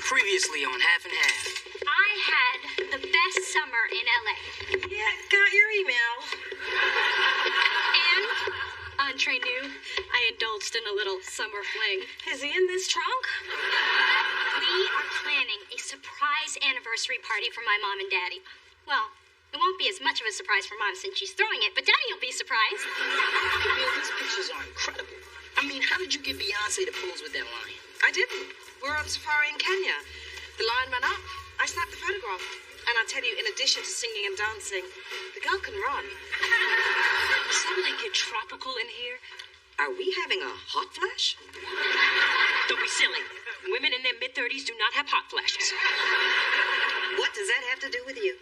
Previously on Half and Half. I had the best summer in LA. Yeah, got your email. And, entree new, I indulged in a little summer fling. Is he in this trunk? We are planning a surprise anniversary party for my mom and daddy. Well, it won't be as much of a surprise for mom since she's throwing it, but daddy will be surprised. Camille, these pictures are incredible. I mean, how did you get Beyonce to pose with that lion? I didn't. We're on safari in Kenya. The line ran up. I snapped the photograph. And I'll tell you, in addition to singing and dancing, the girl can run. Does it suddenly get tropical in here? Are we having a hot flash? Don't be silly. Women in their mid-30s do not have hot flashes. What does that have to do with you?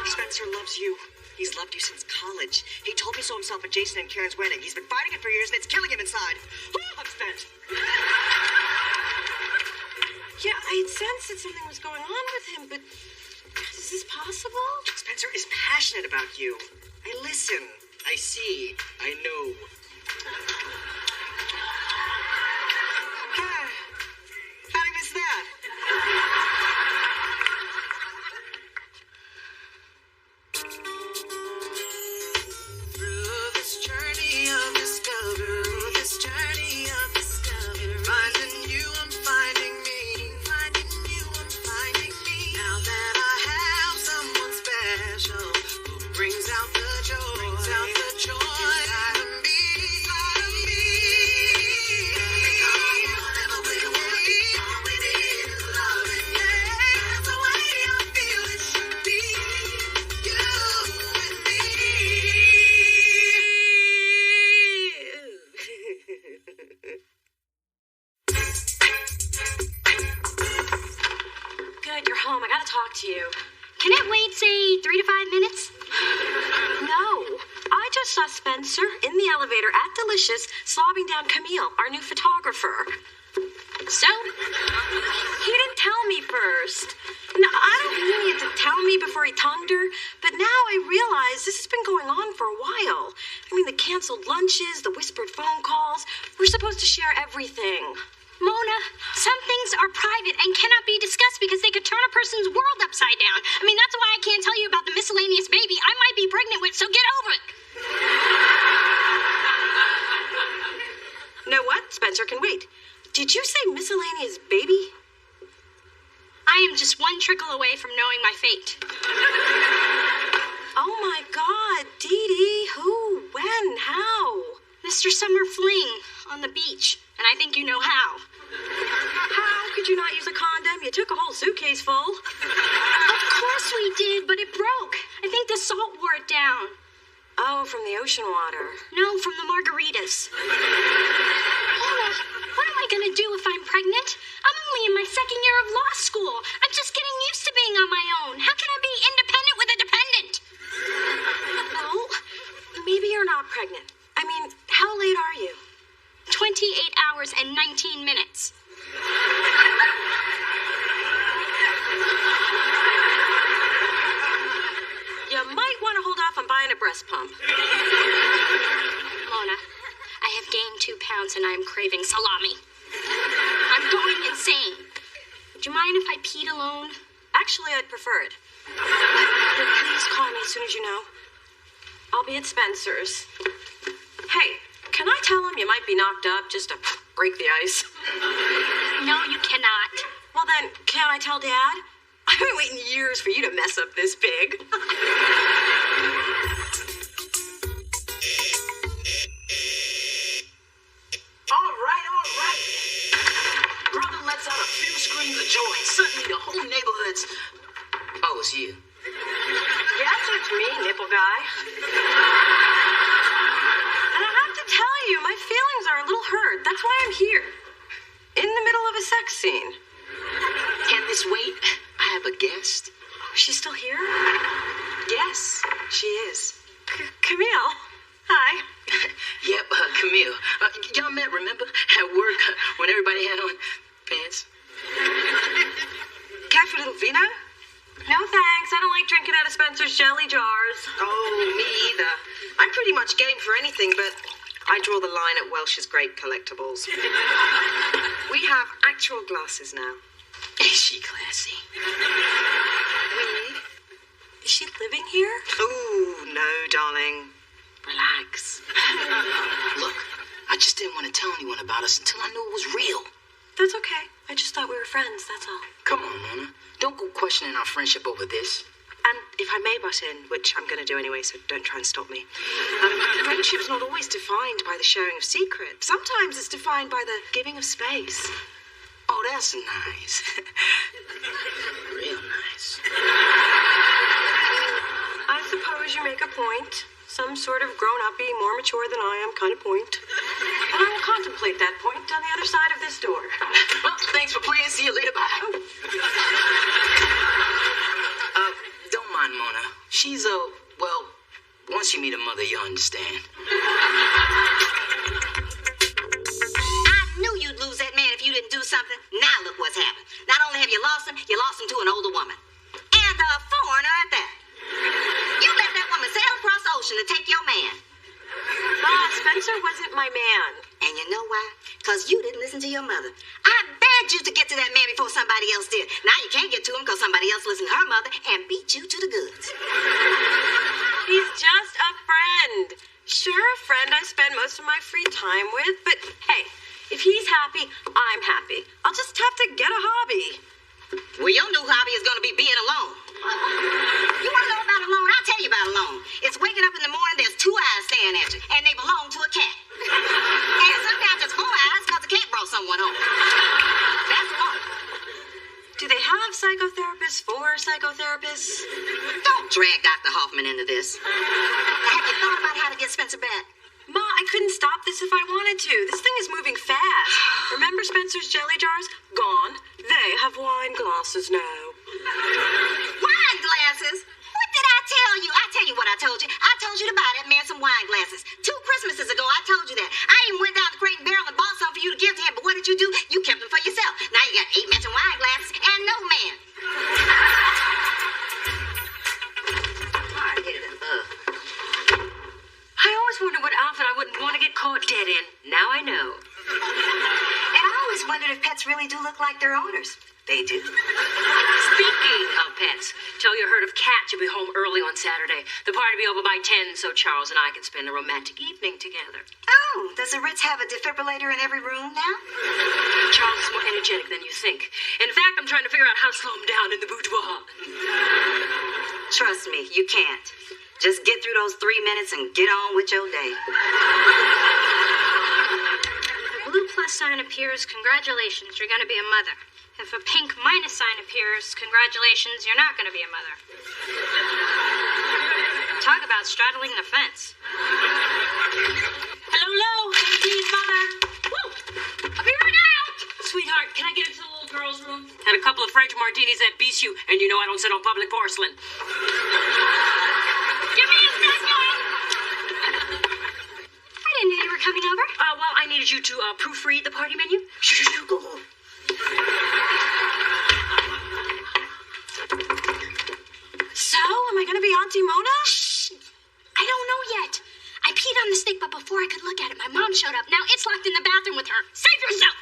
Spencer loves you. He's loved you since college. He told me so himself at Jason and Karen's wedding. He's been fighting it for years, and it's killing him inside. I'm spent. Yeah, I had sensed that something was going on with him, but is this possible? Spencer is passionate about you. I listen. I see. I know. How'd I miss that? To you. Can it wait, say, 3 to 5 minutes? No. I just saw Spencer in the elevator at Delicious slobbing down Camille, our new photographer. So? He didn't tell me first. No, I don't mean he had to tell me before he tongued her, but now I realize this has been going on for a while. I mean, the canceled lunches, the whispered phone calls. We're supposed to share everything. Mona, some things are private and cannot be discussed because they could turn a person's world upside down. I mean, that's why I can't tell you about the miscellaneous baby I might be pregnant with, so get over it. Know what? Spencer can wait. Did you say miscellaneous baby? I am just one trickle away from knowing my fate. Oh my God, Dee Dee, who, when, how? Mr. Summer Fling on the beach, and I think you know how. How could you not use a condom? You took a whole suitcase full. Of course we did, but it broke. I think the salt wore it down. Oh, from the ocean water. No, from the margaritas. Mona, what am I going to do if I'm pregnant? I'm only in my second year of law school. I'm just getting used to being on my own. How can I be independent with a dependent? Well, maybe you're not pregnant. I mean, how late are you? 28 hours and 19 minutes. You might want to hold off on buying a breast pump. Mona, I have gained 2 pounds and I'm craving salami. I'm going insane. Would you mind if I peed alone? Actually, I'd prefer it. But please call me as soon as you know. I'll be at Spencer's. Hey, can I tell him you might be knocked up just to break the ice? No, you cannot. Well then, can I tell Dad? I've been waiting years for you to mess up this big. All right. Brother lets out a few screams of joy. Suddenly the whole neighborhood's... Oh, it's you. Yes, it's me, nipple guy. And I have to tell you, my feelings are a little hurt. That's why I'm here. In the middle of a sex scene. Can this wait? I have a guest. She's still here? Yes, she is. Camille. Hi. Yep, Camille. Y'all met, remember? At work, when everybody had on pants. Care for a little vino? No thanks. I don't like drinking out of Spencer's jelly jars. Oh, me either. I'm pretty much game for anything, but I draw the line at Welsh's Grape Collectibles. We have actual glasses now. Is she classy? Really? Is she living here? Ooh, no, darling. Relax. Look, I just didn't want to tell anyone about us until I knew it was real. That's okay. I just thought we were friends, that's all. Come on, Mona. Don't go questioning our friendship over this. And if I may butt in, which I'm going to do anyway, so don't try and stop me. Friendship's not always defined by the sharing of secrets. Sometimes it's defined by the giving of space. Oh, that's nice. Real nice. I suppose you make a point. Some sort of grown-uppy, more mature than I am kind of point. And I will contemplate that point on the other side of this door. Well, thanks for playing. See you later. Bye. Don't mind Mona. She's well, once you meet her mother, you'll understand. I knew you'd lose that man if you didn't do something. Now look what's happened. Not only have you lost him to an older woman. And a foreigner at that. You let that woman sail across the ocean to take your man. Ma, Spencer wasn't my man. And you know why? Because you didn't listen to your mother. I begged you to get to that man before somebody else did. Now you can't get to him because somebody else listened to her mother and beat you to the goods. He's just a friend. Sure, a friend I spend most of my free time with, but hey, if he's happy, I'm happy. I'll just have to get a hobby. Well, your new hobby is going to be being alone. You want to know about alone? I'll tell you about alone. It's waking up in the morning, there's two eyes staring at you, and they belong to a cat. And sometimes it's four eyes because the cat brought someone home. That's alone. Do they have psychotherapists for psychotherapists? Don't drag Dr. Hoffman into this. Have you thought about how to get Spencer back? Ma, I couldn't stop this if I wanted to. This thing is moving fast. Remember Spencer's jelly jars? Gone. They have wine glasses now. Wine glasses? What did I tell you? I tell you what I told you. I told you to buy that man some wine glasses. 2 Christmases ago, I told you that. I even went down to Crate and Barrel and bought some for you to give to him. But what did you do? You kept them for yourself. Now you got 8 matching wine glasses and no man. Hard-headed I always wondered what outfit I wouldn't want to get caught dead in. Now I know. And I always wondered if pets really do look like their owners. They do. Speaking of pets, tell your herd of cats you'll be home early on Saturday. The party will be over by 10, so Charles and I can spend a romantic evening together. Oh, does the Ritz have a defibrillator in every room now? Charles is more energetic than you think. In fact, I'm trying to figure out how to slow him down in the boudoir. Trust me, you can't. Just get through those 3 minutes and get on with your day. If a blue plus sign appears, congratulations, you're going to be a mother. If a pink minus sign appears, congratulations, you're not going to be a mother. Talk about straddling the fence. Hello, Katie's mother. Woo! I'll be right out. Sweetheart, can I get into the little girl's room? Had a couple of French martinis at Bisou, and you know I don't sit on public porcelain. Give me a second! I didn't know you were coming over. Well, I needed you to proofread the party menu. Shoo, go home. So, am I going to be Auntie Mona? Shh. I don't know yet. I peed on the steak, but before I could look at it, my mom showed up. Now it's locked in the bathroom with her. Save yourself!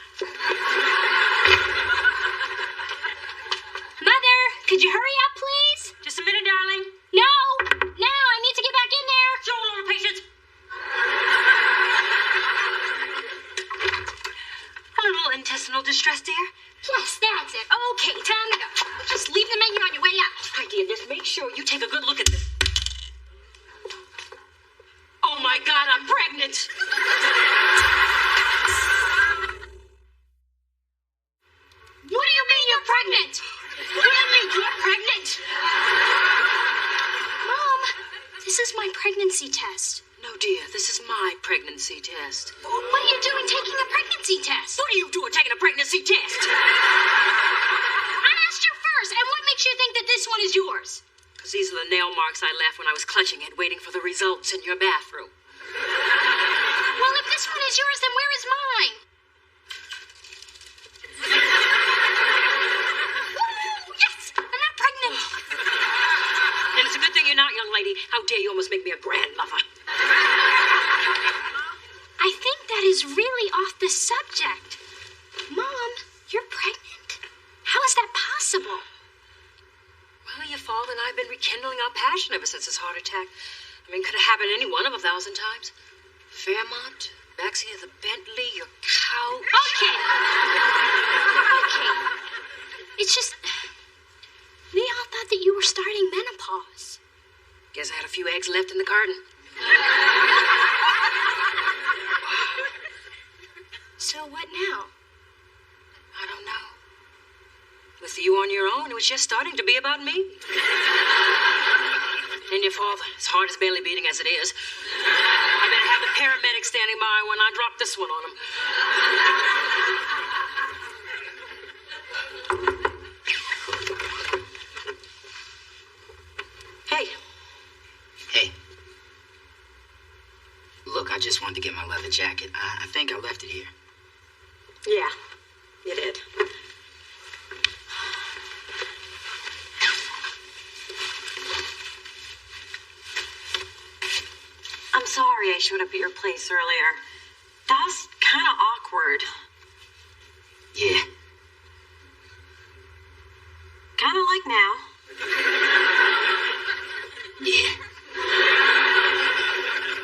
Mother, could you hurry up, please? Just a minute, darling. No! Now, I need to get back in there. Show a little patience. A little intestinal distress, dear. Yes, that's it. Okay, time to go. Just leave the menu on your way out. Right, dear, just make sure you take a good look at this. Oh, my God, I'm pregnant. What do you mean you're pregnant? What do you mean you're pregnant? Mom, this is my pregnancy test. No, dear, this is my pregnancy test. What are you doing taking a pregnancy test? What are you doing taking a pregnancy test? I asked you first, and what makes you think that this one is yours? Because these are the nail marks I left when I was clutching it, waiting for the results in your bathroom. Well, if this one is yours, then where is mine? Woo! Yes! I'm not pregnant! And it's a good thing you're not, young lady. How dare you almost make me a grandmother? I think that is really off the subject. Mom, you're been rekindling our passion ever since his heart attack. I mean, could have happened any one of 1,000 times. Fairmont, backseat of the Bentley, your couch. Okay. Okay. It's just, we all thought that you were starting menopause. Guess I had a few eggs left in the carton. So what now? I don't know. With you on your own, it was just starting to be about me. And your father, his heart is barely beating as it is. I better have the paramedic standing by when I drop this one on him. Hey, Hey. Look, I just wanted to get my leather jacket. I think I left it here. yeah, you did. I'm sorry I showed up at your place earlier. That was kind of awkward. Yeah. Kind of like now. Yeah.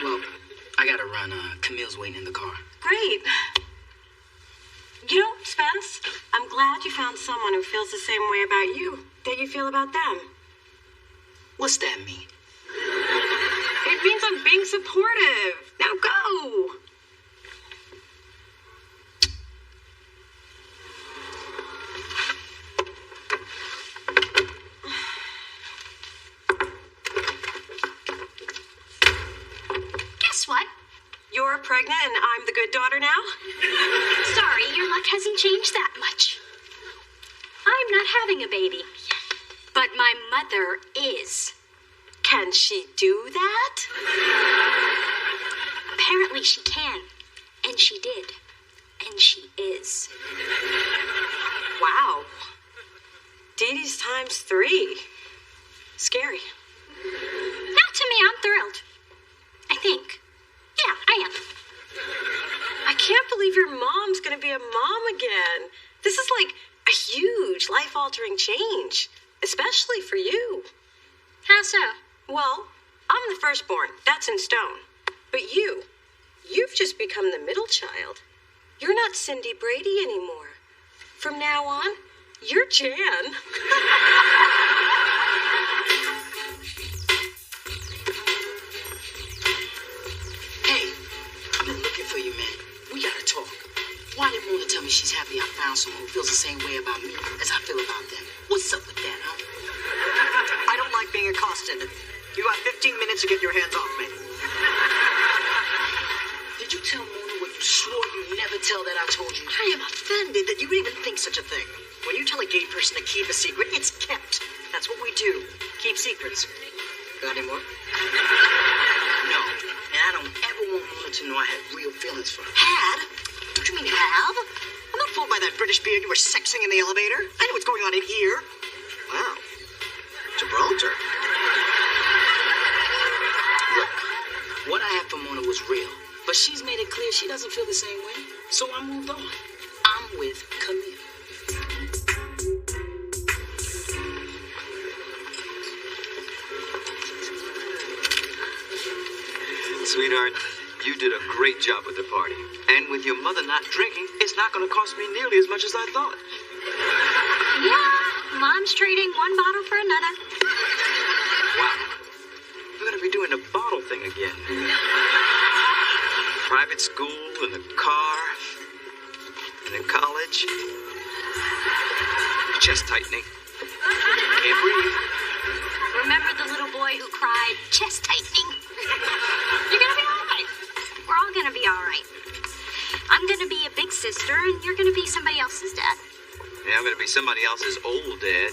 Well, I gotta run. Camille's waiting in the car. Great. You know, Spence, I'm glad you found someone who feels the same way about you that you feel about them. What's that mean? It means I'm being supportive. Now go. Guess what? You're pregnant and I'm the good daughter now? Sorry, your luck hasn't changed that much. I'm not having a baby. But my mother is. Can she do that? Apparently she can. And she did. And she is. Wow. Dee Dee's times 3. Scary. Not to me, I'm thrilled. I think. Yeah, I am. I can't believe your mom's gonna be a mom again. This is like a huge life-altering change, especially for you. How so? Well, I'm the firstborn. That's in stone. But you've just become the middle child. You're not Cindy Brady anymore. From now on, you're Jan. Hey, I've been looking for you, man. We gotta talk. Why did Mona tell me she's happy I found someone who feels the same way about me as I feel about them? What's up with that, huh? I don't like being accosted. You got 15 minutes to get your hands off me. Did you tell Mona what you swore you'd never tell that I told you? I am offended that you would even think such a thing. When you tell a gay person to keep a secret, it's kept. That's what we do. Keep secrets. Got any more? No, and I don't ever want Mona to know I had real feelings for her. Had? What do you mean have? I'm not fooled by that British beard you were sexing in the elevator. I know what's going on in here. Wow. Gibraltar. Look, what I had for Mona was real, but she's made it clear she doesn't feel the same way, so I moved on. I'm with Camille. Sweetheart, you did a great job with the party. And with your mother not drinking, it's not going to cost me nearly as much as I thought. Yeah, Mom's trading one bottle for another. Wow. We're going to be doing the bottle thing again. Private school, and the car, and then college. Chest tightening. Can't breathe. Remember the little boy who cried, chest tightening? You're gonna be all right. We're all gonna be all right. I'm gonna be a big sister, and you're gonna be somebody else's dad. Yeah, I'm going to be somebody else's old dad.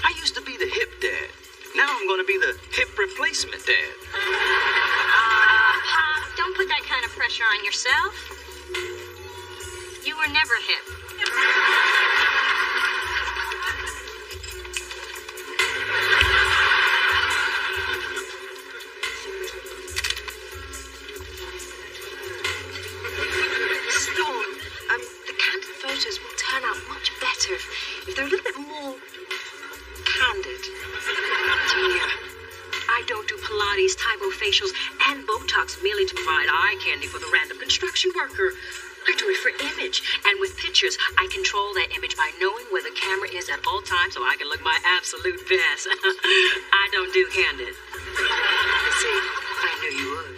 I used to be the hip dad. Now I'm going to be the hip replacement dad. Pop, don't put that kind of pressure on yourself. You were never hip. The candid photos will turn out much better if they're a little bit more Candid. Dear, I don't do Pilates, Tybo facials, and Botox merely to provide eye candy for the random construction worker. I do it for image, and with pictures, I control that image by knowing where the camera is at all times so I can look my absolute best. I don't do candid. See, I knew you would.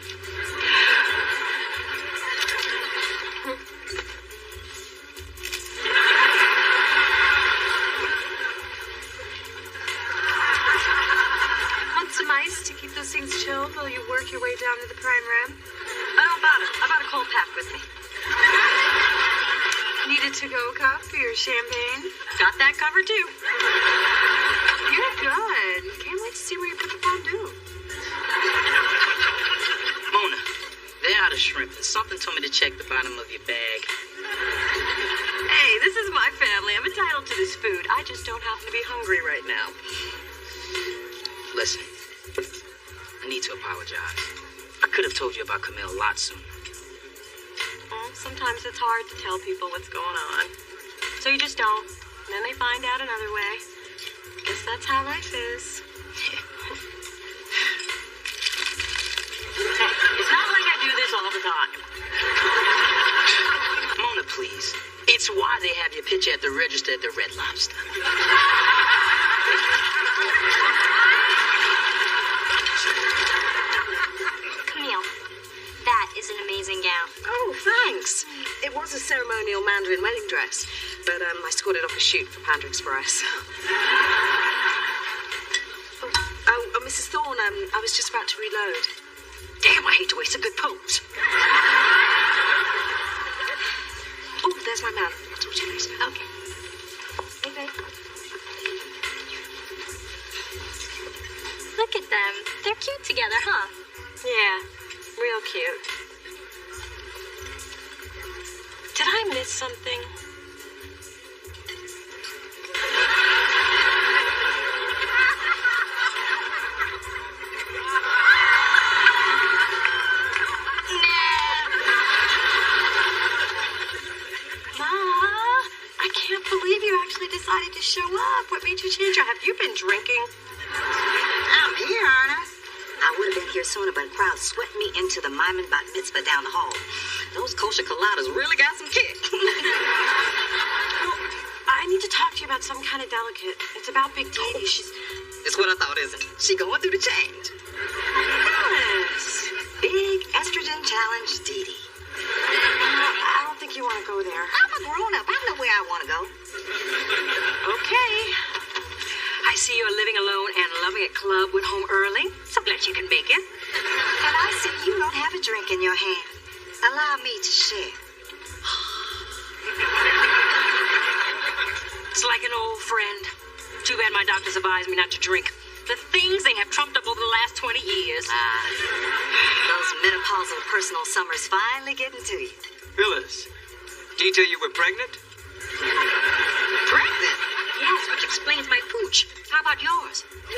Want some ice to keep those things chilled while you work your way down to the prime room? I bought a cold pack with me. Need a to-go cup for your champagne? Got that covered, too. You're good. Can't wait to see where you put the fondue. Mona, they're out of shrimp, and something told me to check the bottom of your bag. Hey, this is my family. I'm entitled to this food. I just don't happen to be hungry right now. Listen, I need to apologize. I could have told you about Camille a lot sooner. Well, sometimes it's hard to tell people what's going on. So you just don't. And then they find out another way. Guess that's how life is. It's not like I do this all the time. Mona, please. It's why they have your picture at the register at the Red Lobster. Camille, that is an amazing gown. Oh, thanks. It was a ceremonial Mandarin wedding dress, but I scored it off a shoot for Panda Express. Oh, Mrs. Thorne, I was just about to reload. Damn, I hate to waste a good pose. Oh, there's my man. I'll talk to you later. Okay. Hey, babe. Look at them. They're cute together, huh? Yeah, real cute. Did I miss something? Decided to show up. What made you change? Have you been drinking? I'm here, Ernest. I would have been here sooner, but a crowd swept me into the Maimon bat mitzvah down the hall. Those kosher colladas really got some kick. Well, I need to talk to you about some kind of delicate. It's about Big Dee. She's... It's what I thought, isn't it? She going through the change. Yes. Big estrogen challenge, Dee Dee. I don't think you want to go there. I'm a grown-up. I know where I want to go. Okay. I see you're living alone and loving a club, went home early. So glad you can make it. And I see you don't have a drink in your hand. Allow me to share. It's like an old friend. Too bad my doctors advised me not to drink. The things they have trumped up over the last 20 years. Those menopausal personal summers finally getting to you. Phyllis, did he tell you we're pregnant? Pregnant? Yes, which explains my pooch. How about yours? You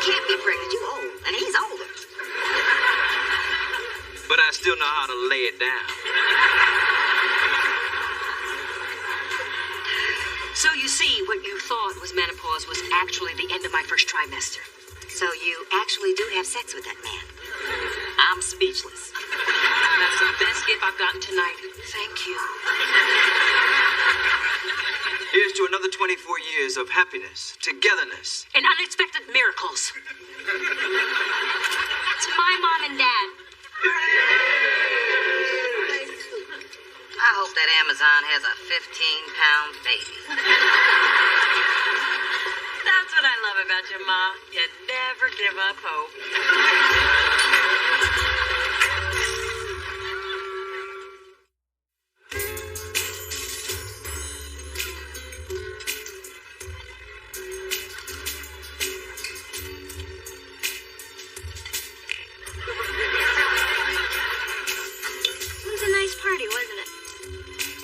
can't be pregnant. You old, and he's older. But I still know how to lay it down. So you see, what you thought was menopause was actually the end of my first trimester. So you actually do have sex with that man? I'm speechless. That's the best gift I've gotten tonight. Thank you. Here's to another 24 years of happiness, togetherness. And unexpected miracles. To my mom and dad. I hope that Amazon has a 15-pound baby. That's what I love about you, Ma. You never give up hope. It was a nice party, wasn't it?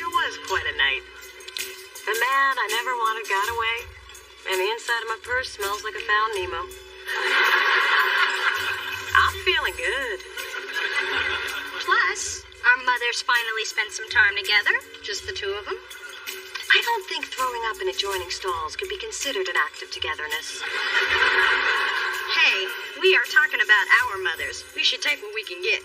It was quite a night. The man I never wanted got away, and the inside of my purse smells like I found Nemo. I'm feeling good. Plus, our mothers finally spent some time together, just the two of them. I don't think throwing up in adjoining stalls could be considered an act of togetherness. Hey, we are talking about our mothers. We should take what we can get.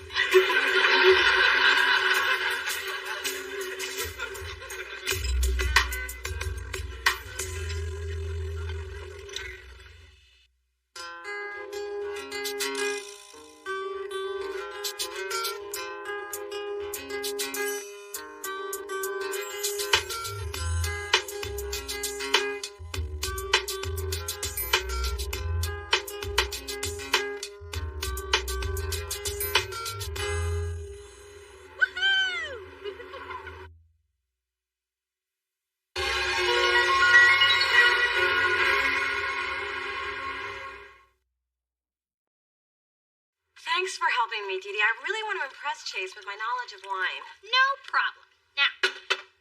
Thanks for helping me, Dee Dee. I really want to impress Chase with my knowledge of wine. No problem. Now,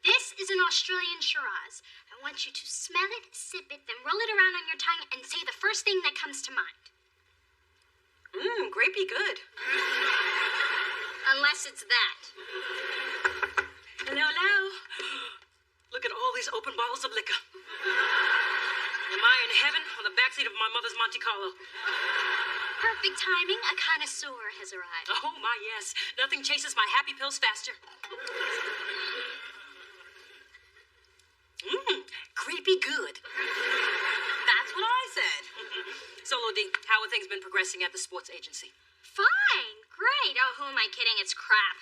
this is an Australian Shiraz. I want you to smell it, sip it, then roll it around on your tongue and say the first thing that comes to mind. Grapey good. Unless it's that. Hello, hello. Look at all these open bottles of liquor. Am I in heaven or the backseat of my mother's Monte Carlo? Perfect timing. A connoisseur has arrived. Oh, my, yes. Nothing chases my happy pills faster. Creepy good. That's what I said. So, Lodi, how have things been progressing at the sports agency? Fine. Great. Oh, who am I kidding? It's crap.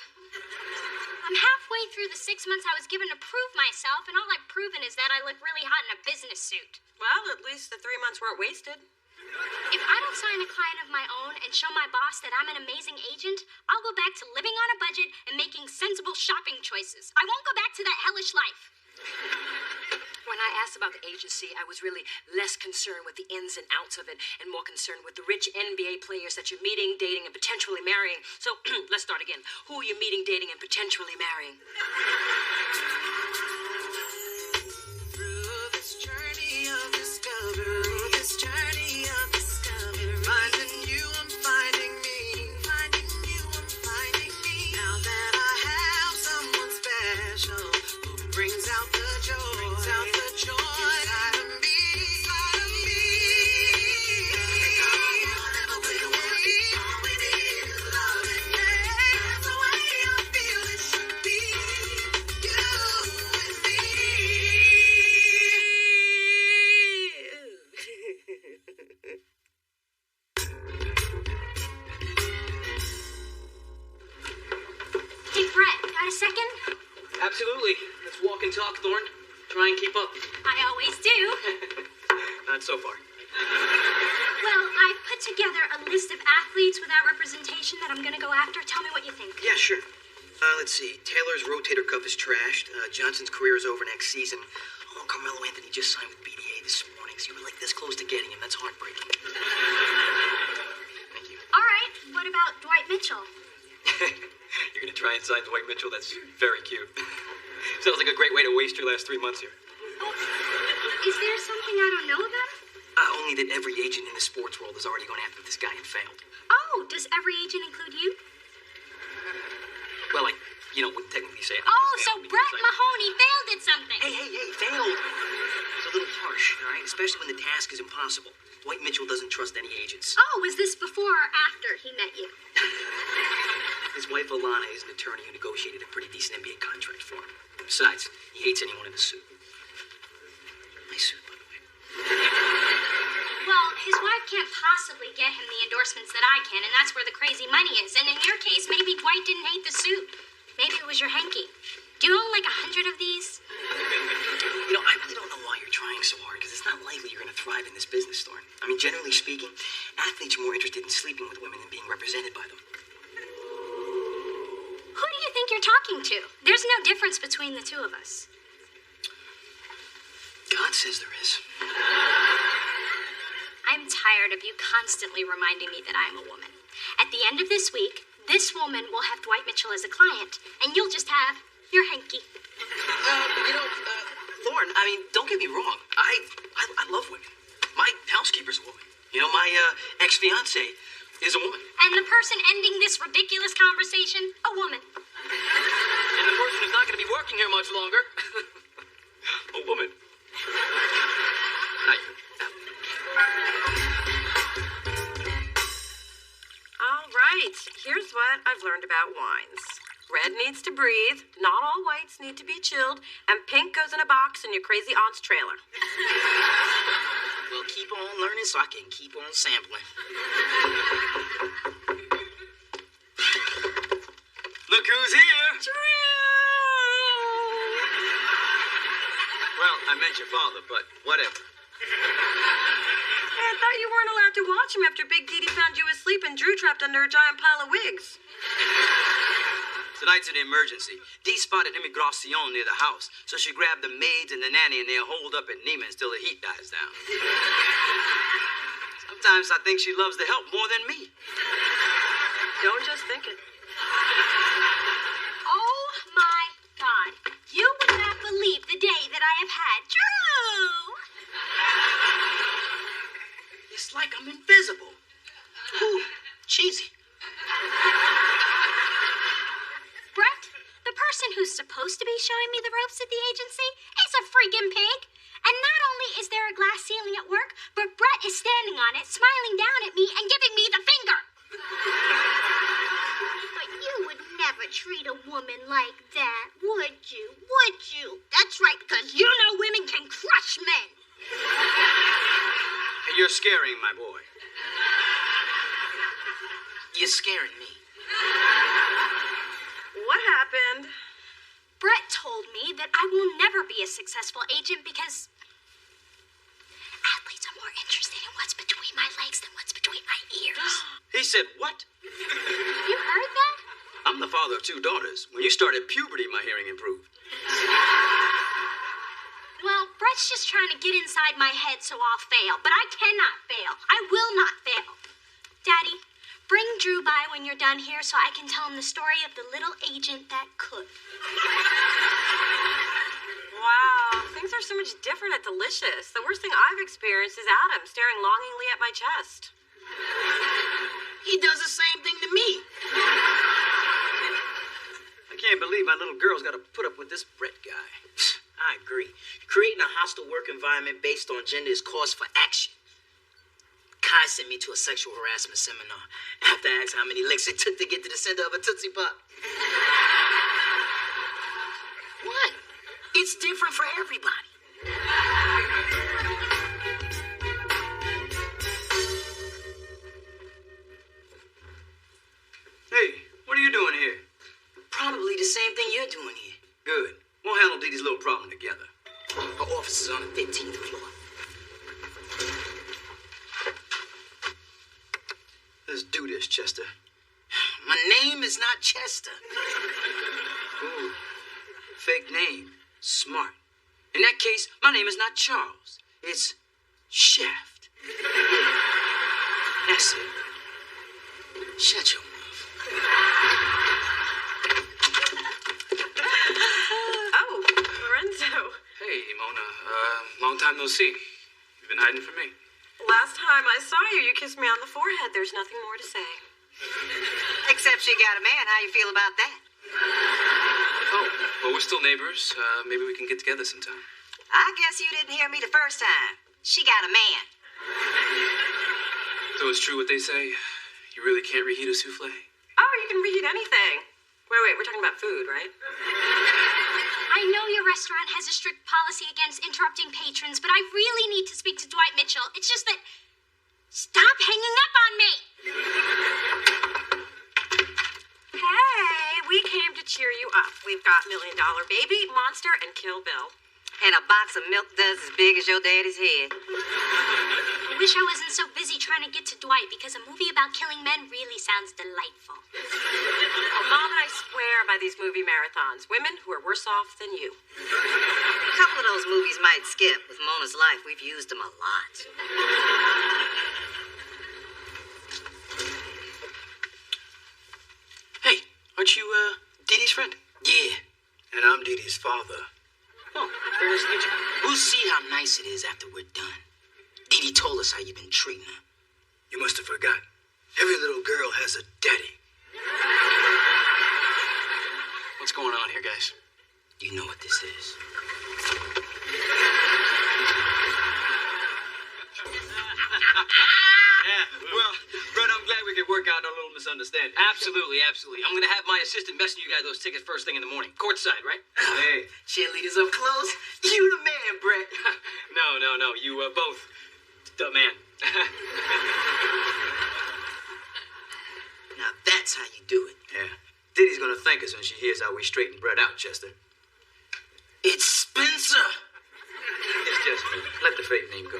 I'm halfway through the 6 months I was given to prove myself, and all I've proven is that I look really hot in a business suit. Well, at least the 3 months weren't wasted. If I don't sign a client of my own and show my boss that I'm an amazing agent, I'll go back to living on a budget and making sensible shopping choices. I won't go back to that hellish life. When I asked about the agency, I was really less concerned with the ins and outs of it and more concerned with the rich NBA players that you're meeting, dating, and potentially marrying. So, let's start again. Who are you meeting, dating, and potentially marrying? Through this journey of discovery, finding you, I'm finding me. Finding you, I'm finding me. Now that I have someone special who brings out the joy, inside of me. Whatever we're waiting, all we need is love. That's the way I feel it should be. You and me. Hey, Brett, got a second? Absolutely. Let's walk and talk, Thorn. Try and keep up. I always do. Not so far. Well, I've put together a list of athletes without representation that I'm going to go after. Tell me what you think. Yeah, sure. Let's see. Taylor's rotator cuff is trashed. Johnson's career is over next season. Oh, Carmelo Anthony just signed with BDA this morning, so you were like this close to getting him. That's heartbreaking. Thank you. All right, what about Dwight Mitchell? You're going to try and sign Dwight Mitchell? That's very cute. Sounds like a great way to waste your last 3 months here. Is there something I don't know about him? Only that every agent in the sports world has already gone after this guy and failed. Oh, does every agent include you? Well, wouldn't technically say it. Oh, so Brett Mahoney failed at something. Hey, failed. It's a little harsh, all right? Especially when the task is impossible. Dwight Mitchell doesn't trust any agents. Oh, was this before or after he met you? His wife, Alana, is an attorney who negotiated a pretty decent NBA contract for him. Besides, he hates anyone in a suit. Nice suit, by the way. Well, his wife can't possibly get him the endorsements that I can, and that's where the crazy money is. And in your case, maybe Dwight didn't hate the suit. Maybe it was your hanky. Do you own like 100 of these? I really don't know why you're trying so hard, because it's not likely you're going to thrive in this business, Thorn. I mean, generally speaking, athletes are more interested in sleeping with women than being represented by them. Who do you think you're talking to? There's no difference between the two of us. God says there is. I'm tired of you constantly reminding me that I am a woman. At the end of this week, this woman will have Dwight Mitchell as a client, and you'll just have your hanky. Lauren, I mean, don't get me wrong. I love women. My housekeeper's a woman. My ex-fiance is a woman. And the person ending this ridiculous conversation, a woman. And the person who's not going to be working here much longer, a old woman. Night. All right, here's what I've learned about wines. Red needs to breathe, not all whites need to be chilled, and pink goes in a box in your crazy aunt's trailer. Well, keep on learning so I can keep on sampling. Look who's here. Well, I meant your father, but whatever. I thought you weren't allowed to watch him after Big Dee Dee found you asleep and Drew trapped under a giant pile of wigs. Tonight's an emergency. Dee spotted immigration near the house, so she grabbed the maids and the nanny and they're holed up at Neiman's till the heat dies down. Sometimes I think she loves the help more than me. Don't just think it. Oh my God. You would not believe the day that I have had. Drew! It's like I'm invisible. Ooh, cheesy. Brett, the person who's supposed to be showing me the ropes at the agency is a freaking pig. And not only is there a glass ceiling at work, but Brett is standing on it, smiling down at me and giving me the finger. But you would never treat a woman like that, would you? Would you? That's right, because you know women can crush men. Hey, you're scaring my boy. You're scaring me. What happened? Brett told me that I will never be a successful agent because athletes are more interested in what's between my legs than what's between my ears. He said what? You heard that? I'm the father of 2 daughters. When you started puberty, my hearing improved. Well, Brett's just trying to get inside my head so I'll fail, but I cannot fail. I will not fail. Daddy, bring Drew by when you're done here so I can tell him the story of the little agent that could. Wow, things are so much different at Delicious. The worst thing I've experienced is Adam staring longingly at my chest. He does the same thing to me. I can't believe my little girl's got to put up with this Brett guy. I agree. Creating a hostile work environment based on gender is cause for action. Kai sent me to a sexual harassment seminar. I have to ask how many licks it took to get to the center of a Tootsie Pop. What? It's different for everybody. Hey, what are you doing here? Probably the same thing you're doing here. Good. We'll handle Dee Dee's little problem together. Her office is on the 15th floor. Let's do this, Chester. My name is not Chester. Ooh, fake name. Smart. In that case, my name is not Charles. It's Shaft. That's it. Shut your mouth. Oh, Lorenzo. Hey, Mona. Long time no see. You've been hiding from me. Last time I saw you, you kissed me on the forehead. There's nothing more to say. Except she got a man. How you feel about that? Oh, well, we're still neighbors. Maybe we can get together sometime. I guess you didn't hear me the first time. She got a man. So it's true what they say? You really can't reheat a souffle? Oh, you can reheat anything. Wait, we're talking about food, right? I know your restaurant has a strict policy against interrupting patrons, but I really need to speak to Dwight Mitchell. It's just that... Stop hanging up on me! Hey, we came to cheer you up. We've got $1 Million Baby, Monster, and Kill Bill. And a box of milk duds as big as your daddy's head. I wish I wasn't so busy trying to get to Dwight because a movie about killing men really sounds delightful. Oh, Mom and I swear by these movie marathons. Women who are worse off than you. A couple of those movies might skip. With Mona's life, we've used them a lot. Hey, aren't you, Dee Dee's friend? Yeah. And I'm Dee Dee's father. Oh, very nice to meet you. We'll see how nice it is after we're done. Dee Dee told us how you've been treating her. You must have forgotten. Every little girl has a daddy. What's going on here, guys? You know what this is. understand. Absolutely, absolutely. I'm gonna have my assistant messing you guys those tickets first thing in the morning. Courtside, right? Hey, cheerleaders up close. You the man, Brett. No. You both. The man. Now that's how you do it. Yeah. Diddy's gonna thank us when she hears how we straightened Brett out, Chester. It's Spencer. It's just let the fake name go.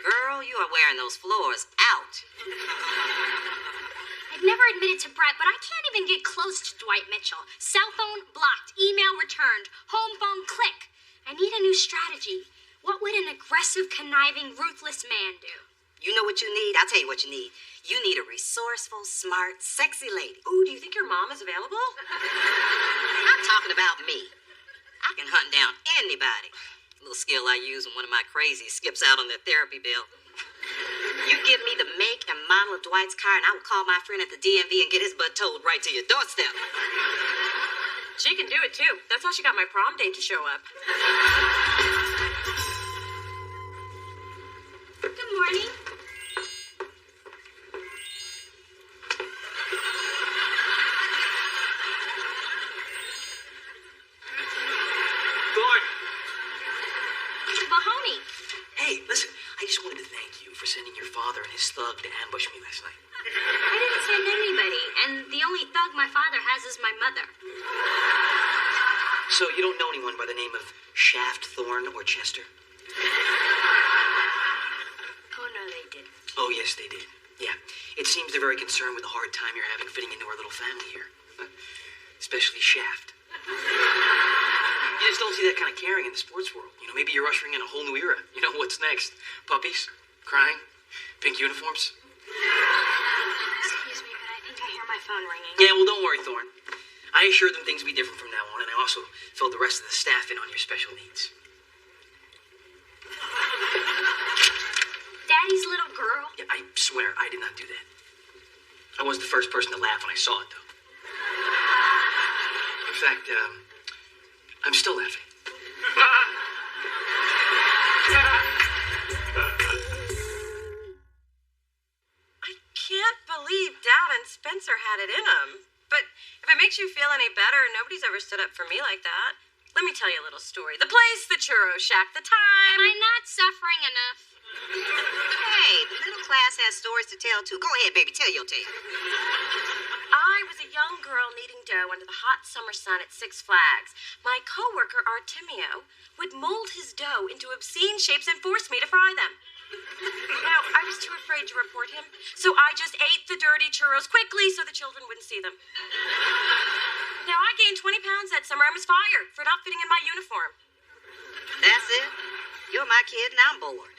Girl, you are wearing those floors out. I'd never admitted to Brett, but I can't even get close to Dwight Mitchell. Cell phone blocked, email returned, home phone click. I need a new strategy. What would an aggressive, conniving, ruthless man do? You know what you need? I'll tell you what you need. You need a resourceful, smart, sexy lady. Ooh, do you think your mom is available? I'm talking about me. I can hunt down anybody. A little skill I use when one of my crazies skips out on their therapy bill. You give me the make and model of Dwight's car, and I will call my friend at the DMV and get his butt towed right to your doorstep. She can do it, too. That's how she got my prom date to show up. Good morning. Thorne! Mahoney. Hey, listen, I just wanted to thank you for sending your father and his thug to ambush me last night. I didn't send anybody, and the only thug my father has is my mother. So you don't know anyone by the name of Shaft, Thorne, or Chester? Oh, no, they didn't. Oh, yes, they did. Yeah. It seems they're very concerned with the hard time you're having fitting into our little family here. Especially Shaft. You just don't see that kind of caring in the sports world. You know, maybe you're ushering in a whole new era. You know, what's next? Puppies? Crying? Pink uniforms? Excuse me, but I think I hear my phone ringing. Yeah, well, don't worry, Thorne. I assured them things would be different from now on, and I also filled the rest of the staff in on your special needs. Daddy's little girl? Yeah, I swear I did not do that. I was the first person to laugh when I saw it, though. In fact, I'm still laughing. I can't believe Dad and Spencer had it in them. But if it makes you feel any better, nobody's ever stood up for me like that. Let me tell you a little story. The place, the churro shack, the time. Am I not suffering enough? Hey, the middle class has stories to tell, too. Go ahead, baby, tell your tale. I was a young girl kneading dough under the hot summer sun at Six Flags. My coworker, Artemio, would mold his dough into obscene shapes and force me to fry them. Now, I was too afraid to report him, so I just ate the dirty churros quickly so the children wouldn't see them. Now, I gained 20 pounds that summer and was fired for not fitting in my uniform. That's it. You're my kid and I'm bored.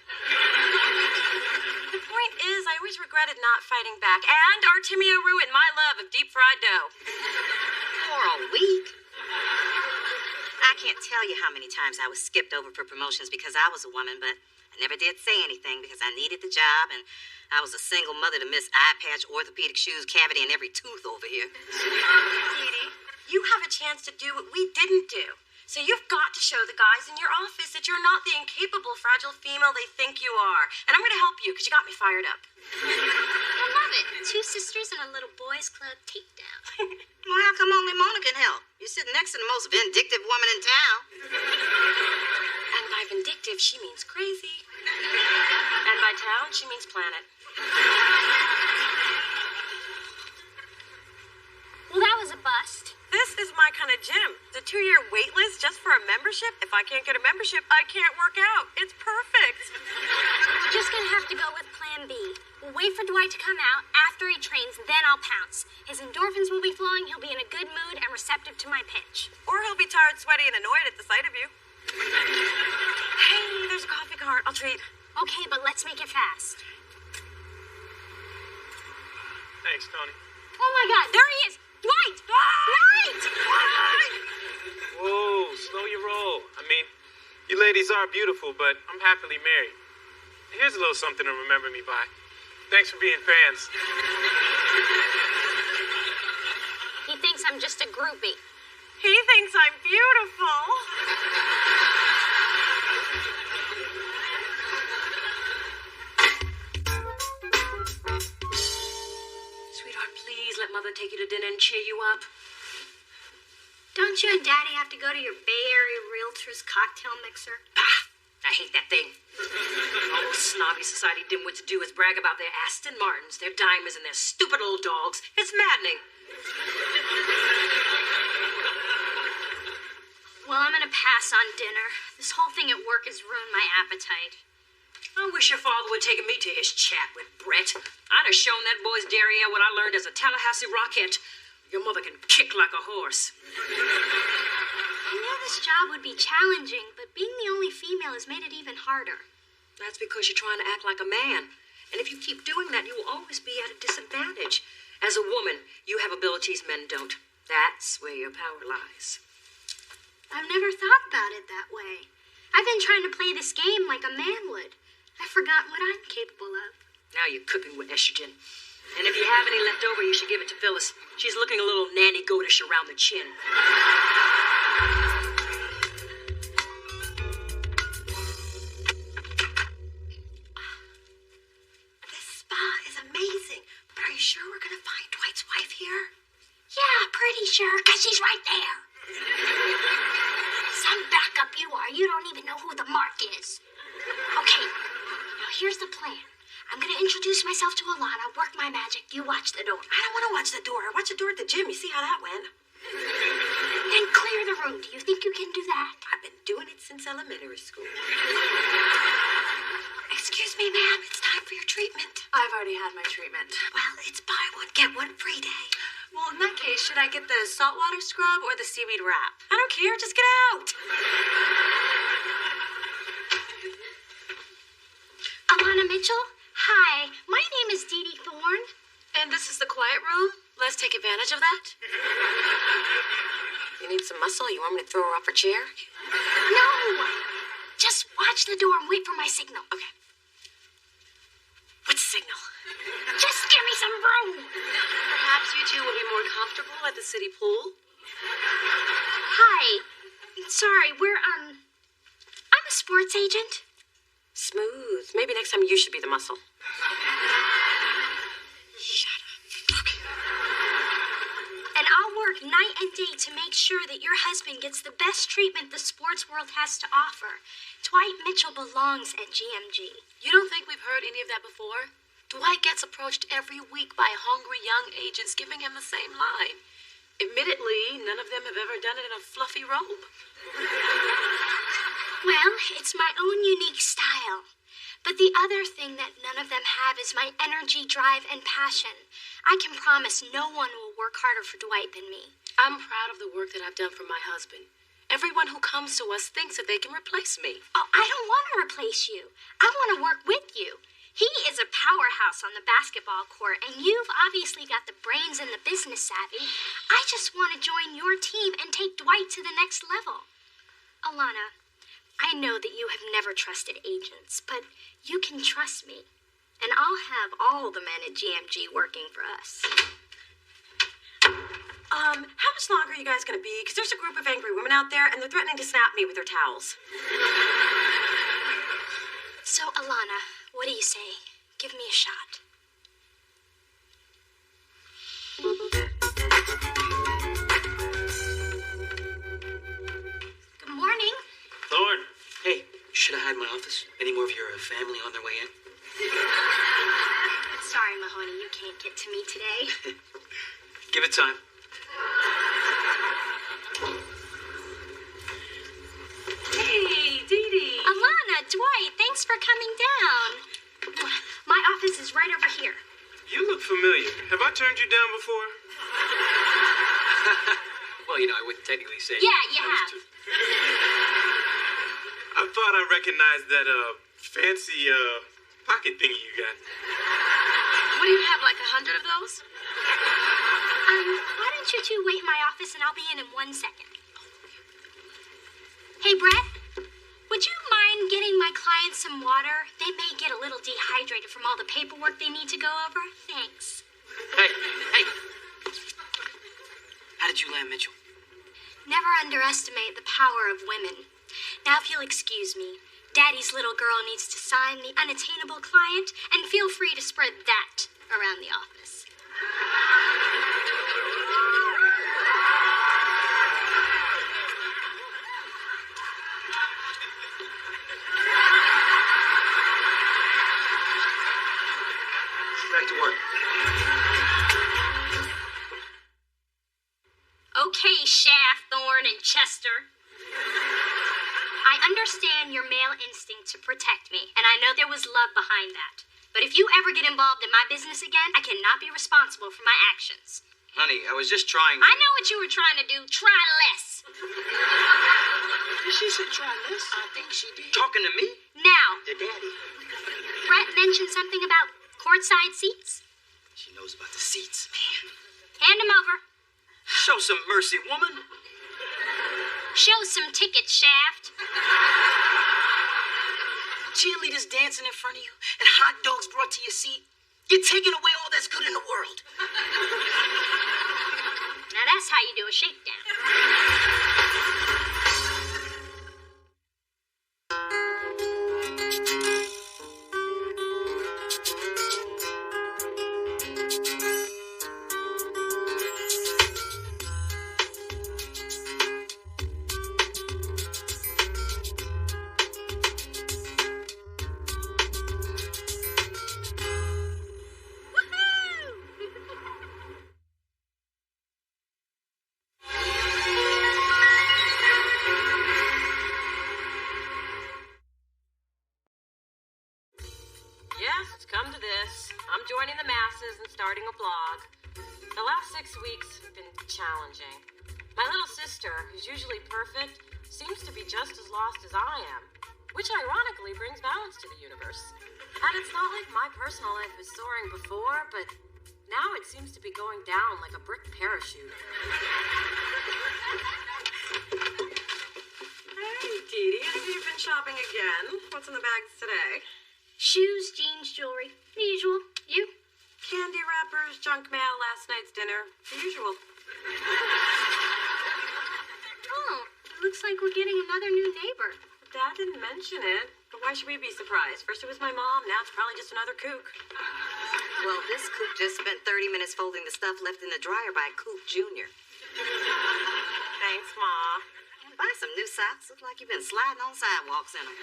The point is, I always regretted not fighting back, and Artemio ruined my love of deep-fried dough. For a week? I can't tell you how many times I was skipped over for promotions because I was a woman, but I never did say anything because I needed the job, and I was a single mother to miss eye patch, orthopedic shoes, cavity, and every tooth over here. Dee, you have a chance to do what we didn't do. So you've got to show the guys in your office that you're not the incapable, fragile female they think you are. And I'm going to help you because you got me fired up. I love it. Two sisters and a little boys club takedown. Well, how come only Mona can help? You're sitting next to the most vindictive woman in town. And by vindictive, she means crazy. And by town, she means planet. Well, that was a bust. This is my kind of gym. The 2-year wait list just for a membership. If I can't get a membership, I can't work out. It's perfect. We're just gonna have to go with plan B. We'll wait for Dwight to come out. After he trains, then I'll pounce. His endorphins will be flowing, he'll be in a good mood and receptive to my pitch. Or he'll be tired, sweaty, and annoyed at the sight of you. Hey, there's a coffee cart. I'll treat. Okay, but let's make it fast. Thanks, Tony. Oh my God, there he is! Dwight! Dwight! Whoa, slow your roll. I mean, you ladies are beautiful, but I'm happily married. Here's a little something to remember me by. Thanks for being fans. He thinks I'm just a groupie. He thinks I'm beautiful. cheer you up. Don't you and Daddy have to go to your Bay Area Realtors cocktail mixer? Ah, I hate that thing. All those snobby society dimwits do is brag about their Aston Martins, their diamonds, and their stupid old dogs. It's maddening. Well, I'm gonna pass on dinner. This whole thing at work has ruined my appetite. I wish your father would have taken me to his chat with Brett. I'd have shown that boy's derriere what I learned as a Tallahassee Rockette. Your mother can kick like a horse. I knew this job would be challenging, but being the only female has made it even harder. That's because you're trying to act like a man. And if you keep doing that, you will always be at a disadvantage. As a woman, you have abilities men don't. That's where your power lies. I've never thought about it that way. I've been trying to play this game like a man would. I've forgotten what I'm capable of. Now you're cooking with estrogen. And if you have any left over, you should give it to Phyllis. She's looking a little nanny-goatish around the chin. This spa is amazing. But are you sure we're going to find Dwight's wife here? Yeah, pretty sure, because she's right there. Some backup you are. You don't even know who the mark is. Okay, now here's the plan. I'm going to introduce myself to Alana, work my magic. You watch the door. I don't want to watch the door. I watched the door at the gym. You see how that went? Then clear the room. Do you think you can do that? I've been doing it since elementary school. Excuse me, ma'am. It's time for your treatment. I've already had my treatment. Well, it's buy one, get one free day. Well, in that case, should I get the saltwater scrub or the seaweed wrap? I don't care. Just get out. Alana Mitchell? Hi, my name is Dee Dee Thorne. And this is the quiet room? Let's take advantage of that. You need some muscle? You want me to throw her off her chair? No! Just watch the door and wait for my signal. Okay. What's the signal? Just give me some room. Perhaps you two will be more comfortable at the city pool? Hi. Sorry, I'm a sports agent. Smooth. Maybe next time you should be the muscle. Shut up. And I'll work night and day to make sure that your husband gets the best treatment the sports world has to offer. Dwight Mitchell belongs at GMG. You don't think we've heard any of that before? Dwight gets approached every week by hungry young agents giving him the same line. Admittedly, none of them have ever done it in a fluffy robe. Well, it's my own unique style. But the other thing that none of them have is my energy, drive, and passion. I can promise no one will work harder for Dwight than me. I'm proud of the work that I've done for my husband. Everyone who comes to us thinks that they can replace me. Oh, I don't want to replace you. I want to work with you. He is a powerhouse on the basketball court, and you've obviously got the brains and the business savvy. I just want to join your team and take Dwight to the next level. Alana, I know that you have never trusted agents, but you can trust me. And I'll have all the men at GMG working for us. How much longer are you guys going to be? Because there's a group of angry women out there, and they're threatening to snap me with their towels. So, Alana, what do you say? Give me a shot. Good morning. Thorne. Hey, should I hide my office? Any more of your family on their way in? Sorry, Mahoney, you can't get to me today. Give it time. Hey, Dee Dee. Alana, Dwight, thanks for coming down. My office is right over here. You look familiar. Have I turned you down before? Well, you know, I wouldn't technically say. Yeah, you have. I thought I recognized that fancy pocket thingy you got. What do you have, like 100 of those? Why don't you two wait in my office and I'll be in 1 second. Hey, Brett, would you mind getting my clients some water? They may get a little dehydrated from all the paperwork they need to go over. Thanks. Hey. How did you land Mitchell? Never underestimate the power of women. Now, if you'll excuse me, Daddy's little girl needs to sign the unattainable client, and feel free to spread that around the office. Blackthorn and Chester. I understand your male instinct to protect me, and I know there was love behind that. But if you ever get involved in my business again, I cannot be responsible for my actions. Honey, I was just trying. I know what you were trying to do. Try less. Did she say try less? I think she did. Talking to me? Now, The daddy. Brett mentioned something about courtside seats. She knows about the seats. Hand them over. Show some mercy, woman. Show some tickets, Shaft. Cheerleaders dancing in front of you and hot dogs brought to your seat. You're taking away all that's good in the world. Now that's how you do a shakedown. Yes, it's come to this. I'm joining the masses and starting a blog. The last 6 weeks have been challenging. My little sister, who's usually perfect, seems to be just as lost as I am, which ironically brings balance to the universe. And it's not like my personal life was soaring before, but now it seems to be going down like a brick parachute. Hey, Dee Dee, I see you've been shopping again. What's in the bags today? Shoes, jeans, jewelry. The usual. You? Candy wrappers, junk mail, last night's dinner. The usual. Oh, it looks like we're getting another new neighbor. Dad didn't mention it. But why should we be surprised? First it was my mom, now it's probably just another kook. Well, this Coop just spent 30 minutes folding the stuff left in the dryer by Coop Jr. Thanks, Ma. Buy some new socks. Look like you've been sliding on sidewalks in them.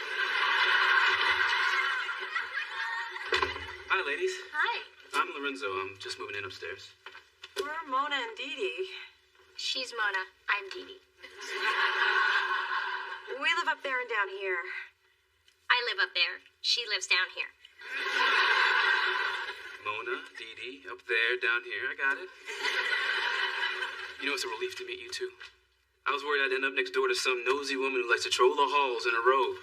Hi, ladies. Hi. I'm Lorenzo. I'm just moving in upstairs. We're Mona and Dee Dee. She's Mona. I'm Dee Dee. We live up there and down here. I live up there. She lives down here. Mona, Dee Dee, up there, down here. I got it. You know, it's a relief to meet you, too. I was worried I'd end up next door to some nosy woman who likes to troll the halls in a robe.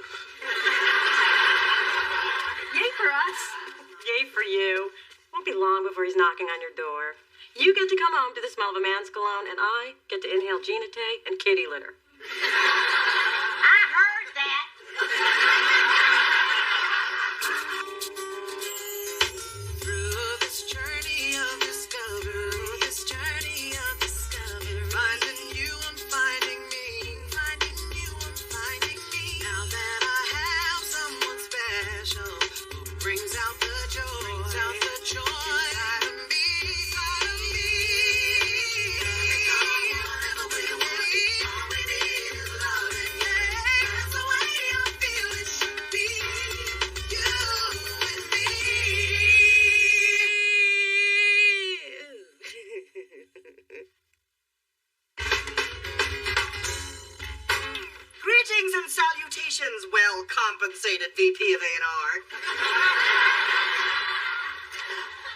Yay for us. Yay for you. Won't be long before he's knocking on your door. You get to come home to the smell of a man's cologne, and I get to inhale Gina Tay and kitty litter. I heard that. Through this journey of discovery, finding you, I'm finding me, finding you, I'm finding me. Now that I have someone special who brings out the joy, inside of me. Whatever we want, all we need is love, and that's the way I feel it should be. You and me. Greetings and salutations, well-compensated VP of A&R.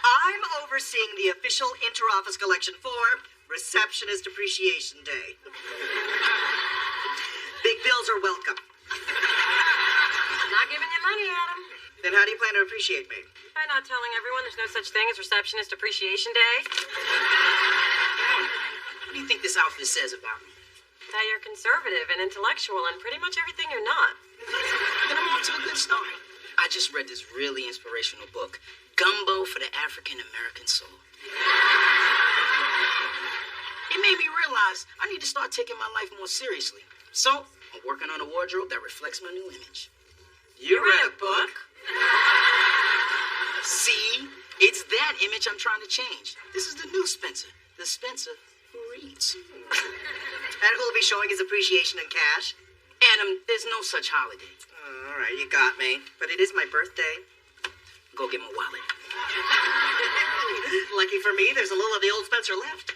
I'm overseeing the official inter-office collection for Receptionist Appreciation Day. Big bills are welcome. Not giving you money, Adam. Then how do you plan to appreciate me? By not telling everyone there's no such thing as Receptionist Appreciation Day. What do you think this outfit says about me? That you're conservative and intellectual and pretty much everything you're not. Then I'm on to a good start. I just read this really inspirational book, Gumbo for the African American Soul. It made me realize I need to start taking my life more seriously. So, I'm working on a wardrobe that reflects my new image. You read a book? See? It's that image I'm trying to change. This is the new Spencer. The Spencer who reads. And who'll be showing his appreciation in cash? Adam, there's no such holiday. All right, you got me. But it is my birthday. Go get my wallet. Lucky for me, there's a little of the old Spencer left.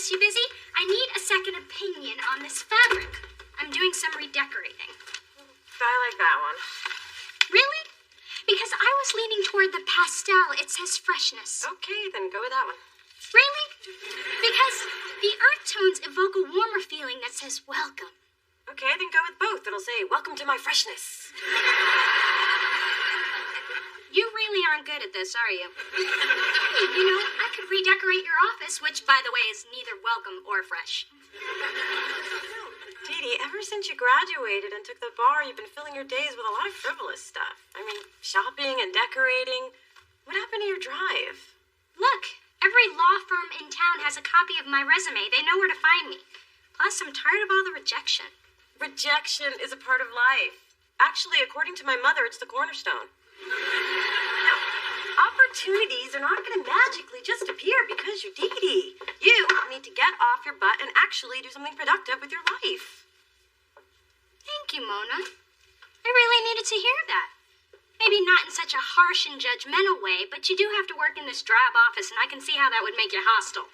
Phyllis, you busy? I need a second opinion on this fabric. I'm doing some redecorating. I like that one. Really? Because I was leaning toward the pastel. It says freshness. Okay, then go with that one. Really? Because the earth tones evoke a warmer feeling that says welcome. Okay, then go with both. It'll say, welcome to my freshness. You really aren't good at this, are you? Hey, you know, I could redecorate your office, which, by the way, is neither welcome or fresh. Dee Dee, ever since you graduated and took the bar, you've been filling your days with a lot of frivolous stuff. I mean, shopping and decorating. What happened to your drive? Look, every law firm in town has a copy of my resume. They know where to find me. Plus, I'm tired of all the rejection. Rejection is a part of life. Actually, according to my mother, it's the cornerstone. Now, opportunities are not going to magically just appear because you're Dee Dee. You need to get off your butt and actually do something productive with your life. Thank you, Mona. I really needed to hear that. Maybe not in such a harsh and judgmental way, but you do have to work in this drab office, and I can see how that would make you hostile.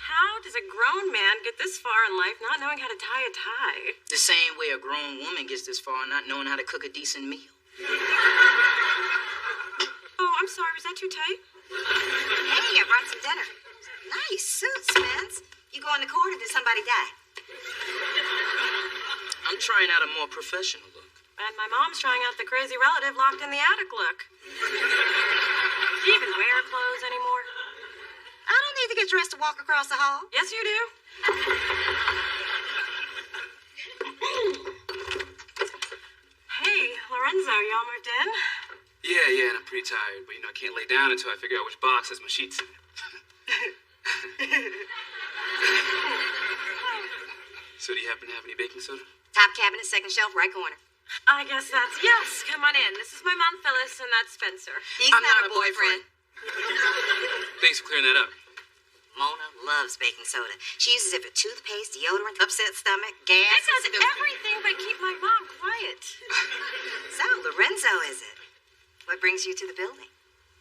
How does a grown man get this far in life not knowing how to tie a tie? The same way a grown woman gets this far not knowing how to cook a decent meal. Oh, I'm sorry. Was that too tight? Hey, I brought some dinner. Nice suit, Spence. You go in the court or did somebody die? I'm trying out a more professional look. And my mom's trying out the crazy relative locked in the attic look. Do you even wear clothes anymore? I don't need to get dressed to walk across the hall. Yes, you do. Hey, Lorenzo, y'all moved in? Yeah, and I'm pretty tired, but I can't lay down until I figure out which box has my sheets in it. So do you happen to have any baking soda? Top cabinet, second shelf, right corner. I guess that's yes. Come on in. This is my mom, Phyllis, and that's Spencer. He's I'm not not a a boyfriend. Thanks for clearing that up. Mona loves baking soda. She uses it for toothpaste, deodorant, upset stomach, gas. It does everything but keep my mom quiet. So, Lorenzo, is it? What brings you to the building?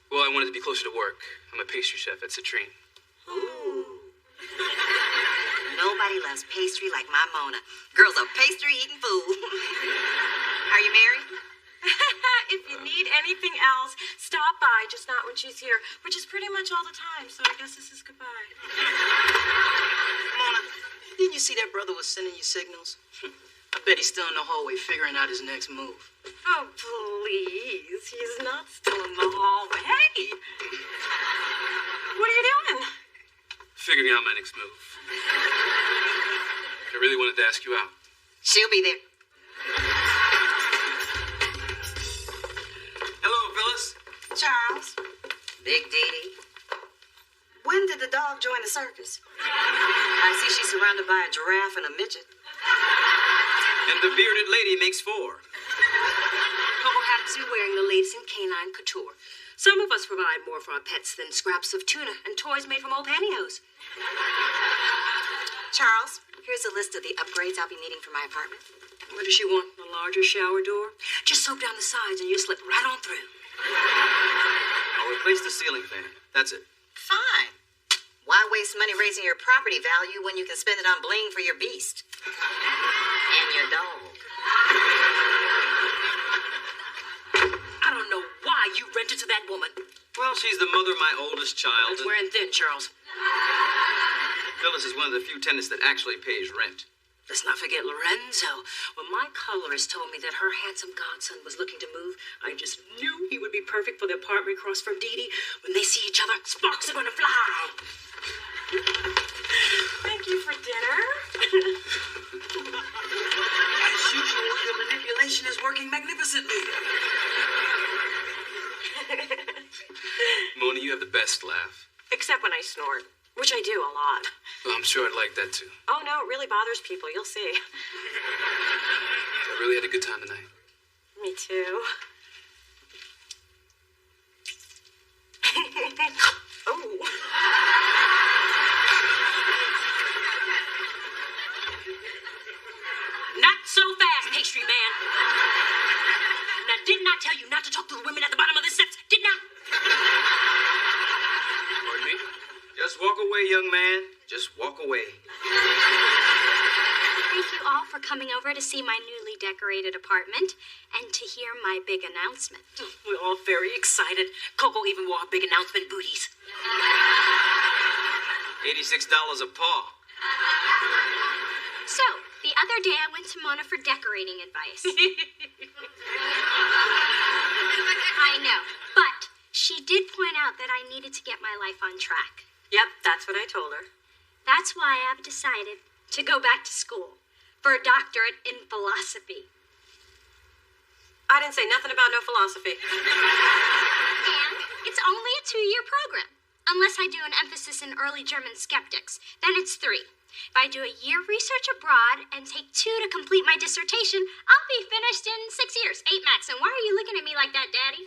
Well, I wanted to be closer to work. I'm a pastry chef at Citrine. Ooh. Nobody loves pastry like my Mona. Girl's a pastry-eating fool. Are you married? If you need anything else, stop by, just not when she's here, which is pretty much all the time, so I guess this is goodbye. Mona, didn't you see that brother was sending you signals? I bet he's still in the hallway figuring out his next move. Oh, please. He's not still in the hallway. Hey! What are you doing? Figuring out my next move. I really wanted to ask you out. She'll be there. Hello, Phyllis. Charles. Big Dee Dee. When did the dog join the circus? I see she's surrounded by a giraffe and a midget. And the bearded lady makes 4. Coco happens to be wearing the latest in canine couture. Some of us provide more for our pets than scraps of tuna and toys made from old pantyhose. Charles, here's a list of the upgrades I'll be needing for my apartment. What does she want? A larger shower door? Just soap down the sides and you'll slip right on through. I'll replace the ceiling fan. That's it. Fine. Why waste money raising your property value when you can spend it on bling for your beast? And your dog. I don't know why you rented to that woman. Well, she's the mother of my oldest child. That's wearing thin, Charles. Phyllis is one of the few tenants that actually pays rent. Let's not forget Lorenzo. When my colorist told me that her handsome godson was looking to move, I just knew he would be perfect for the apartment across from Dee Dee. When they see each other, sparks are gonna fly. Thank you for dinner. As usual, the manipulation is working magnificently. Mona, you have the best laugh. Except when I snort, which I do a lot. Well, I'm sure I'd like that too. Oh, no, it really bothers people. You'll see. I really had a good time tonight. Me too. Oh. Not so fast, pastry man. Now, didn't I tell you not to talk to the women at the bottom of the steps? Didn't I? Just walk away, young man. Just walk away. Thank you all for coming over to see my newly decorated apartment and to hear my big announcement. We're all very excited. Coco even wore her big announcement booties. $86 a paw. So, the other day I went to Mona for decorating advice. I know, but she did point out that I needed to get my life on track. Yep, that's what I told her. That's why I've decided to go back to school for a doctorate in philosophy. I didn't say nothing about no philosophy. And it's only a 2-year program. Unless I do an emphasis in early German skeptics, then it's 3. If I do a year research abroad and take 2 to complete my dissertation, I'll be finished in 6 years, 8 max. And why are you looking at me like that, Daddy?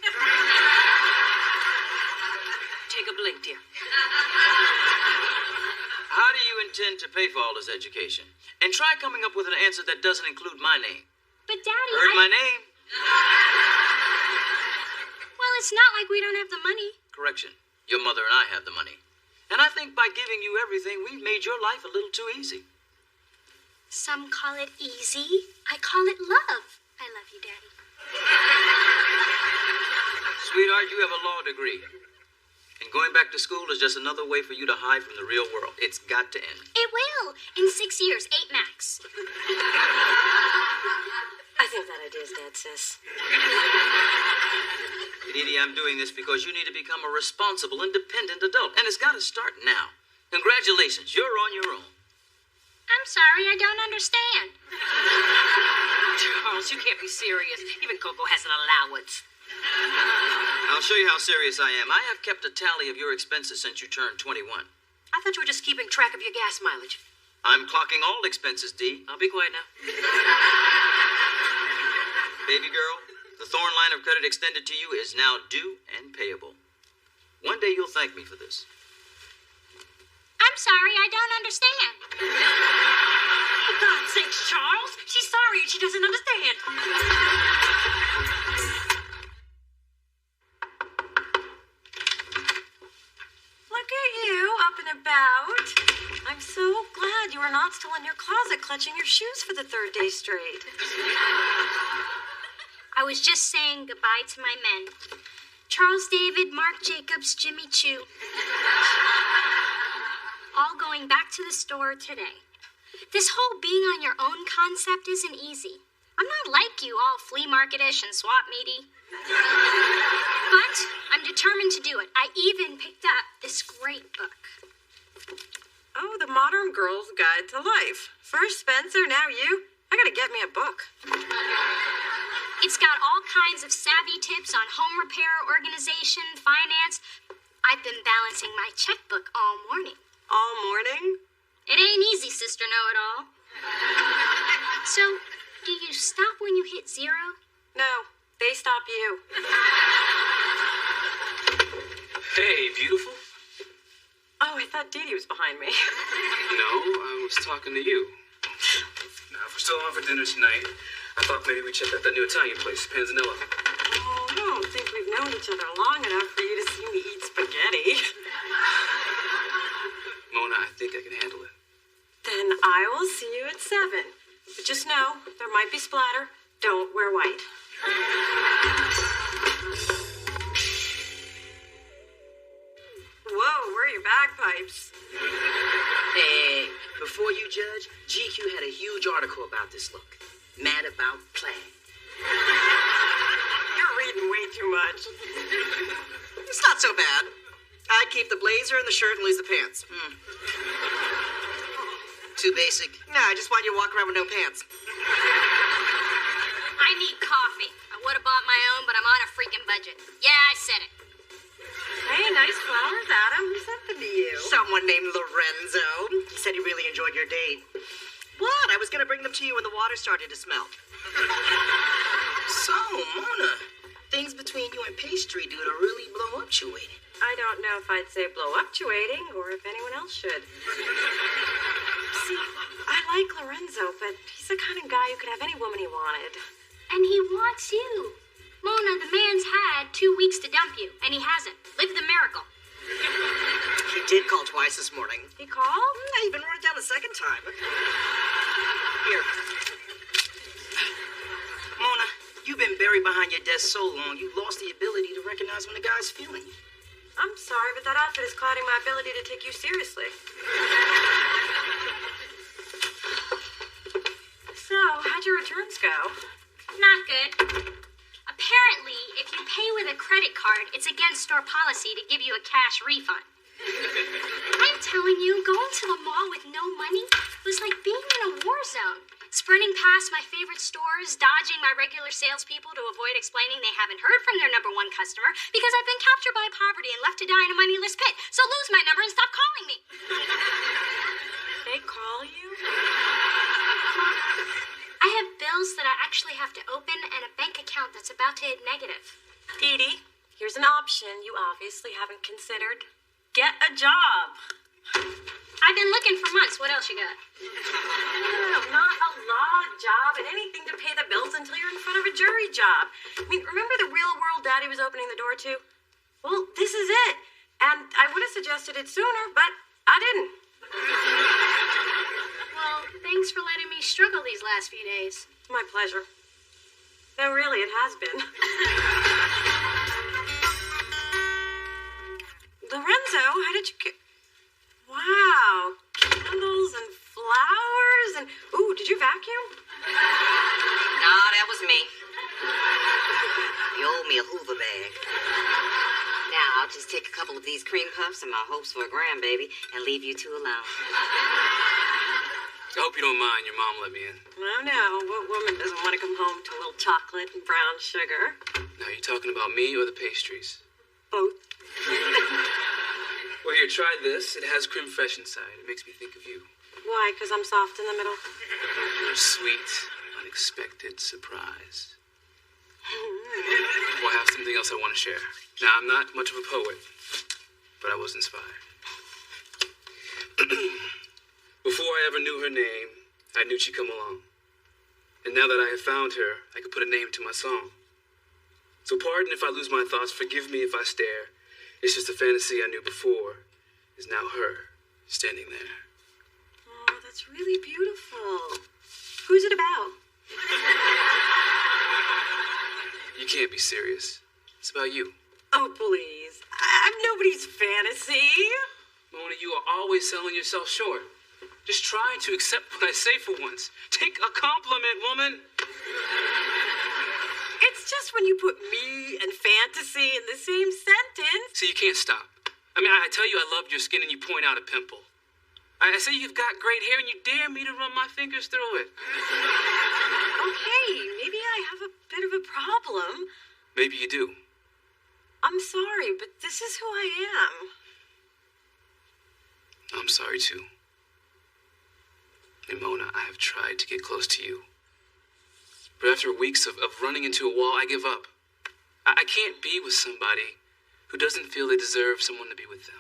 Take a blink, dear. How do you intend to pay for all this education? And try coming up with an answer that doesn't include my name. But, Daddy, Heard my name? Well, it's not like we don't have the money. Correction. Your mother and I have the money. And I think by giving you everything, we've made your life a little too easy. Some call it easy. I call it love. I love you, Daddy. Sweetheart, you have a law degree. And going back to school is just another way for you to hide from the real world. It's got to end. It will. In 6 years, 8 max. I think that idea's dead, sis. Edie, I'm doing this because you need to become a responsible, independent adult. And it's got to start now. Congratulations, you're on your own. I'm sorry, I don't understand. Charles, you can't be serious. Even Coco has an allowance. I'll show you how serious I am. I have kept a tally of your expenses since you turned 21. I thought you were just keeping track of your gas mileage. I'm clocking all expenses, Dee. I'll be quiet now. Baby girl, the Thorn line of credit extended to you is now due and payable. One day you'll thank me for this. I'm sorry, I don't understand. For God's sakes, Charles. She's sorry and she doesn't understand. Look at you, up and about. I'm so glad you were not still in your closet clutching your shoes for the 3rd day straight. I was just saying goodbye to my men. Charles David, Mark Jacobs, Jimmy Choo. All going back to the store today. This whole being on your own concept isn't easy. I'm not like you, all flea market-ish and swap meaty. But I'm determined to do it. I even picked up this great book. Oh, The Modern Girl's Guide to Life. First Spencer, now you. I gotta get me a book. It's got all kinds of savvy tips on home repair, organization, finance. I've been balancing my checkbook all morning. All morning? It ain't easy, Sister Know-It-All. So, do you stop when you hit 0? No, they stop you. Hey, beautiful. Oh, I thought Dee Dee was behind me. No, I was talking to you. Now, if we're still on for dinner tonight, I thought maybe we'd check out that new Italian place, Panzanella. Oh, I don't think we've known each other long enough for you to see me eat spaghetti. Mona, I think I can handle it. Then I will see you at 7. But just know, there might be splatter. Don't wear white. Whoa, where are your bagpipes? Hey, before you judge, GQ had a huge article about this look. Mad about plaid. You're reading way too much. It's not so bad. I'd keep the blazer and the shirt and lose the pants. Too basic? Nah, I just want you to walk around with no pants. I need coffee. I would have bought my own, but I'm on a freaking budget. Yeah, I said it. Hey, nice flowers, Adam. Who sent them to you? Someone named Lorenzo. He said he really enjoyed your date. What? I was going to bring them to you when the water started to smell. So, Mona, things between you and Pastry Dude are really blow-up-tuated. I don't know if I'd say blow-up-tuating or if anyone else should. See, I like Lorenzo, but he's the kind of guy who could have any woman he wanted. And he wants you. Mona, the man's had 2 weeks to dump you, and he hasn't. Live the miracle. He did call twice this morning. He called? I even wrote it down a second time. Here. Mona, you've been buried behind your desk so long, you lost the ability to recognize when a guy's feeling you. I'm sorry, but that outfit is clouding my ability to take you seriously. So, how'd your returns go? Not good. Apparently, if you pay with a credit card, it's against store policy to give you a cash refund. I'm telling you, going to the mall with no money was like being in a war zone. Sprinting past my favorite stores, dodging my regular salespeople to avoid explaining they haven't heard from their number one customer because I've been captured by poverty and left to die in a moneyless pit. So lose my number and stop calling me. They call you? I have bills that I actually have to open and a bank account that's about to hit negative. Dee Dee, here's an option you obviously haven't considered. Get a job. I've been looking for months. What else you got? No, not a law job and anything to pay the bills until you're in front of a jury job. I mean, remember the real world Daddy was opening the door to? Well, this is it. And I would have suggested it sooner, but I didn't. Well, thanks for letting me struggle these last few days. My pleasure. No, really, it has been. Lorenzo, how did you get... Wow, candles and flowers and... Ooh, did you vacuum? No, that was me. You owe me a Hoover bag. Now, I'll just take a couple of these cream puffs and my hopes for a grandbaby and leave you two alone. I hope you don't mind. Your mom let me in. Oh, no. What woman doesn't want to come home to a little chocolate and brown sugar? Now, are you talking about me or the pastries? Both. Well, here, try this. It has creme fraiche inside. It makes me think of you. Why? Because I'm soft in the middle? You're a sweet, unexpected surprise. Well, I have something else I want to share. Now, I'm not much of a poet, but I was inspired. Before I ever knew her name, I knew she'd come along. And now that I have found her, I could put a name to my song. So pardon if I lose my thoughts, forgive me if I stare. It's just a fantasy I knew before is now her standing there. Oh, that's really beautiful. Who's it about? You can't be serious. It's about you. Oh, please. I'm nobody's fantasy. Mona, you are always selling yourself short. Just try to accept what I say for once. Take a compliment, woman. It's just when you put me and fantasy in the same sentence. So you can't stop. I mean, I tell you I love your skin and you point out a pimple. I say you've got great hair and you dare me to run my fingers through it. Okay, maybe I have a bit of a problem. Maybe you do. I'm sorry, but this is who I am. I'm sorry, too. And Mona, I have tried to get close to you. But after weeks of running into a wall, I give up. I can't be with somebody who doesn't feel they deserve someone to be with them.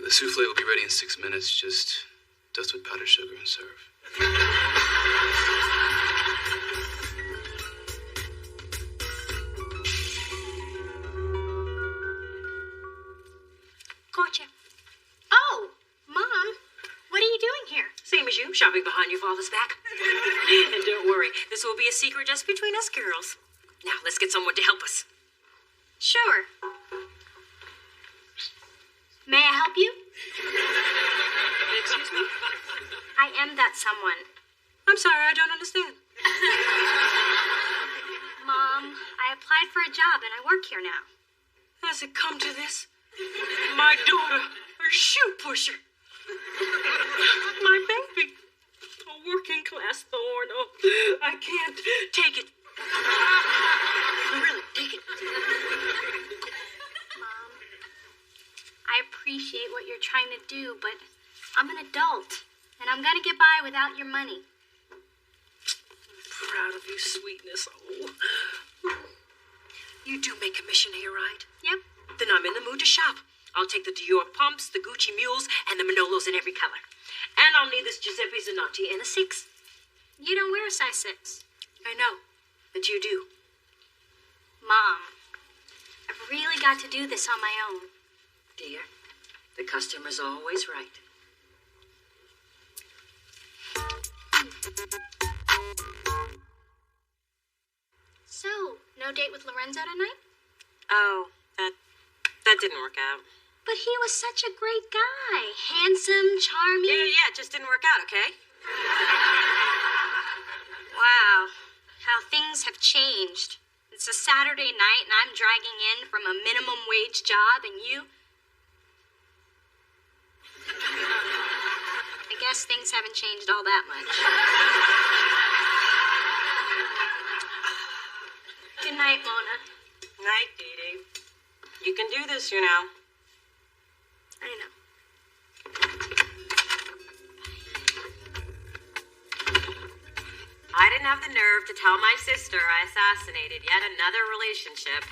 The souffle will be ready in 6 minutes. Just dust with powdered sugar and serve. Gotcha. Oh, Mom, what are you doing here? Same as you, shopping behind your father's back. And don't worry, this will be a secret just between us girls. Now, let's get someone to help us. Sure. May I help you? Excuse me? I am that someone. I'm sorry, I don't understand. Mom, I applied for a job and I work here now. Has it come to this? My daughter, a shoe pusher. My baby, a working class thorn. Oh, I can't take it. Really, take it. Mom, I appreciate what you're trying to do, but I'm an adult, and I'm gonna get by without your money. Proud of you, sweetness. Oh. You do make commission here, right? Yep. Then I'm in the mood to shop. I'll take the Dior pumps, the Gucci mules, and the Manolos in every color. And I'll need this Giuseppe Zanotti in a 6. You don't wear a size 6. I know, but you do. Mom, I've really got to do this on my own. Dear, the customer's always right. So, no date with Lorenzo tonight? Oh, that didn't work out. But he was such a great guy. Handsome, charming. Yeah, it just didn't work out, okay? Wow, how things have changed. It's a Saturday night and I'm dragging in from a minimum wage job and you... I guess things haven't changed all that much. Good night, Mona. Night, Dee Dee. You can do this, you know. I know. I didn't have the nerve to tell my sister I assassinated yet another relationship.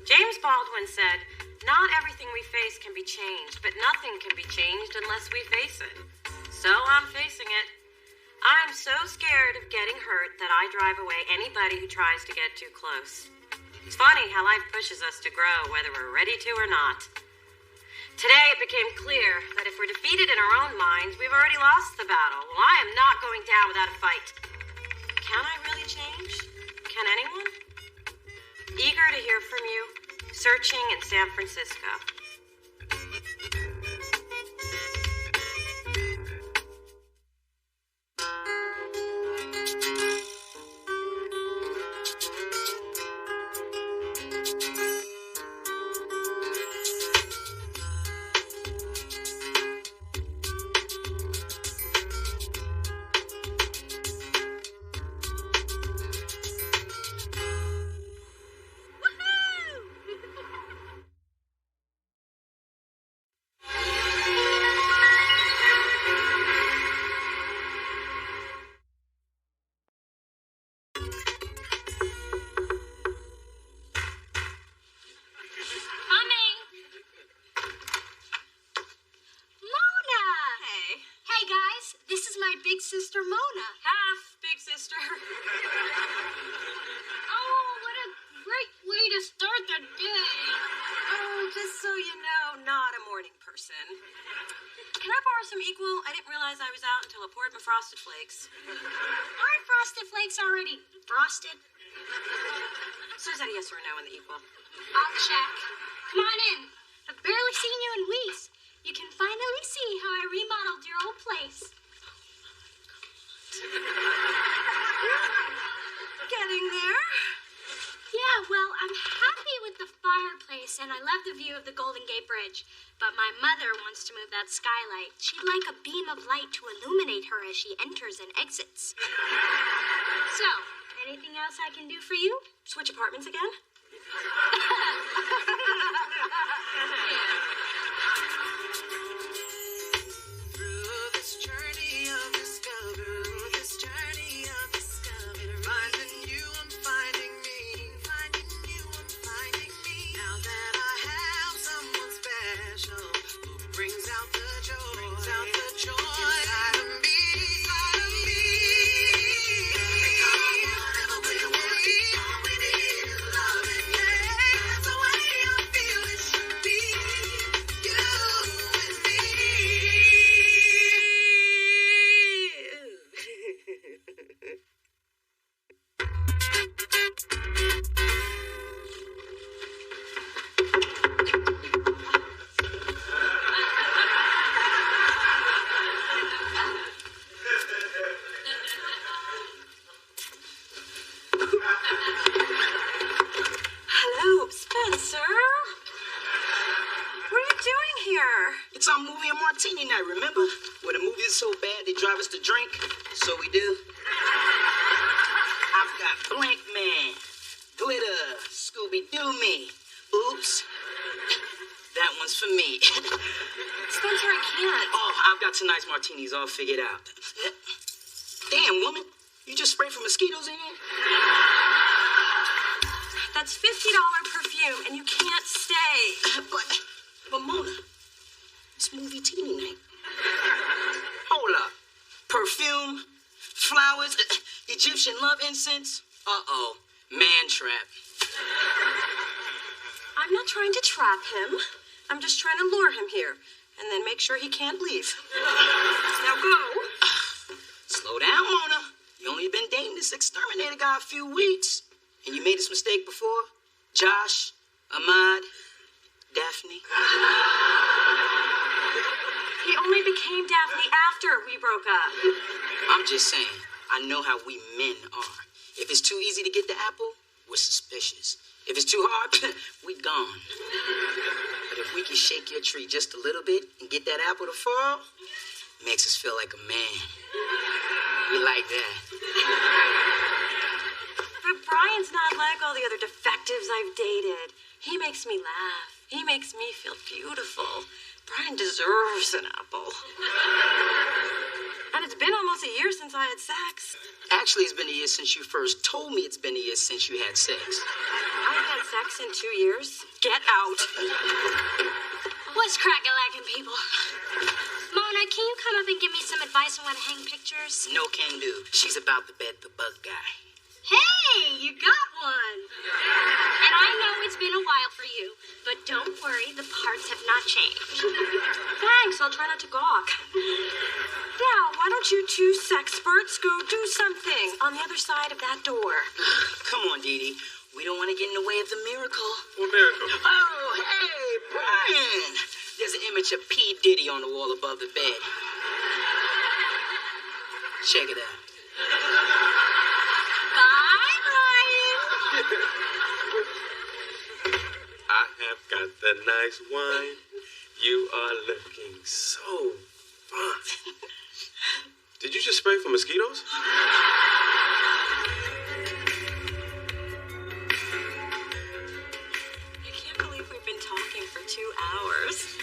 James Baldwin said, "Not everything we face can be changed, but nothing can be changed unless we face it." So I'm facing it. I'm so scared of getting hurt that I drive away anybody who tries to get too close. It's funny how life pushes us to grow, whether we're ready to or not. Today it became clear that if we're defeated in our own minds, we've already lost the battle. Well, I am not going down without a fight. Can I really change? Can anyone? Eager to hear from you. Searching in San Francisco. Sister Mona. Half big sister. Oh, what a great way to start the day. Oh, just so you know, not a morning person. Can I borrow some Equal? I didn't realize I was out until I poured my Frosted Flakes. Aren't Frosted Flakes already frosted? So is that a yes or a no in the Equal? I'll check. Come on in. I've barely seen you in weeks. You can finally see how I remodeled your old place. Getting there. Yeah, well, I'm happy with the fireplace and I love the view of the Golden Gate Bridge. But my mother wants to move that skylight. She'd like a beam of light to illuminate her as she enters and exits. So, anything else I can do for you? Switch apartments again? Through this journey of discovery, finding you, I'm finding me, finding you, I'm finding me. Now that I have someone special who brings out the joy inside of me, inside of me. Whatever we want, all we need is love, and yeah, that's the way I feel it should be. You and me. Hello, Spencer. What are you doing here? It's our movie and martini night, remember? When the movie is so bad, they drive us to drink. So we do. I've got Blank Man, Glitter, Scooby-Doo me. Oops. That one's for me. Spencer, I can't. Oh, I've got tonight's martinis all figured out. Damn, woman. You just sprayed for mosquitoes in here? That's $50 perfume, and you can't stay. But Mona, it's movie teeny night. perfume, flowers, Egyptian love incense. Uh-oh, man trap. I'm not trying to trap him. I'm just trying to lure him here and then make sure he can't leave. Now go. Slow down, Mona. You only been dating this exterminator guy a few weeks. And you made this mistake before? Josh, Ahmad, Daphne. He only became Daphne after we broke up. I'm just saying, I know how we men are. If it's too easy to get the apple, we're suspicious. If it's too hard, we gone. But if we can shake your tree just a little bit and get that apple to fall, makes us feel like a man. We like that. But Brian's not like all the other defectives I've dated. He makes me laugh. He makes me feel beautiful. Brian deserves an apple. And it's been almost a year since I had sex. Actually, it's been a year since you first told me it's been a year since you had sex. I haven't had sex in 2 years. Get out. What's crackin' people? Mona, can you come up and give me some advice on how to hang pictures? No can do. She's about to bed the bug guy. Hey, you got one. And I know it's been a while for you, but don't worry, the parts have not changed. Thanks, I'll try not to gawk. Now, why don't you two sexperts go do something on the other side of that door? Come on, Dee Dee. We don't want to get in the way of the miracle. What miracle? Oh, hey, Brian. There's an image of P. Diddy on the wall above the bed. Check it out. Bye, Brian. I have got the nice wine. You are looking so fine. Did you just spray for mosquitoes? I can't believe we've been talking for 2 hours.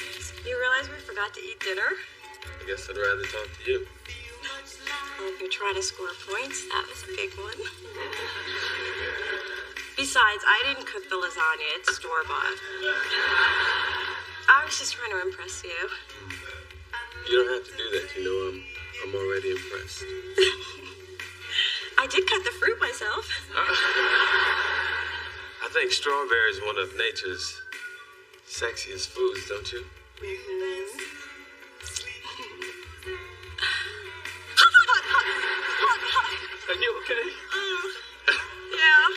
You realize we forgot to eat dinner? I guess I'd rather talk to you. Well, if you're trying to score points, that was a big one. Besides, I didn't cook the lasagna. It's store-bought. I was just trying to impress you. You don't have to do that. You know, I'm already impressed. I did cut the fruit myself. I think strawberry is one of nature's sexiest foods, don't you? Are you okay? Yeah.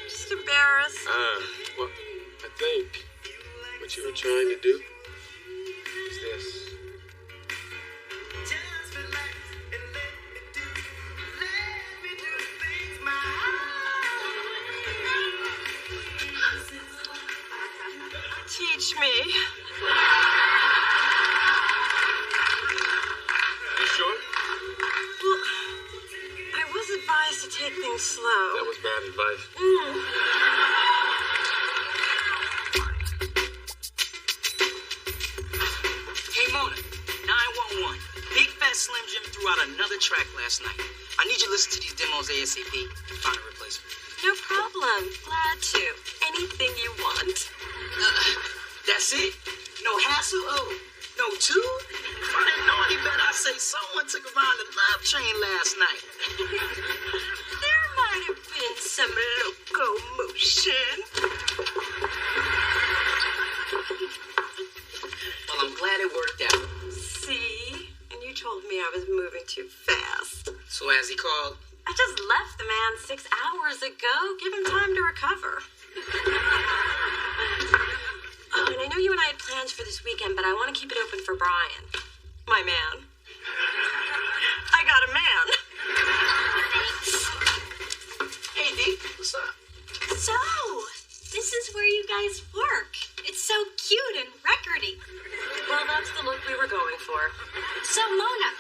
Just embarrassed. Well, I think what you were trying to do is this. Teach me. You sure? Well, I was advised to take things slow. That was bad advice. Hey, Mona, 911. Big Fat Slim Jim threw out another track last night. I need you to listen to these demos ASAP and find a replacement. No problem. Glad to. Anything you want. That's it? No hassle? Oh, no two? If I didn't know any better, I'd say someone took around the love train last night. There might have been some locomotion. Well, I'm glad it worked out. See? And you told me I was moving too fast. So as he called? I just left the man 6 hours ago. Give him time to recover. Oh, and I know you and I had plans for this weekend, but I want to keep it open for Brian. My man. I got a man. Hey, Dee, what's up? So, this is where you guys work. It's so cute and recordy. Well, that's the look we were going for. So, Mona,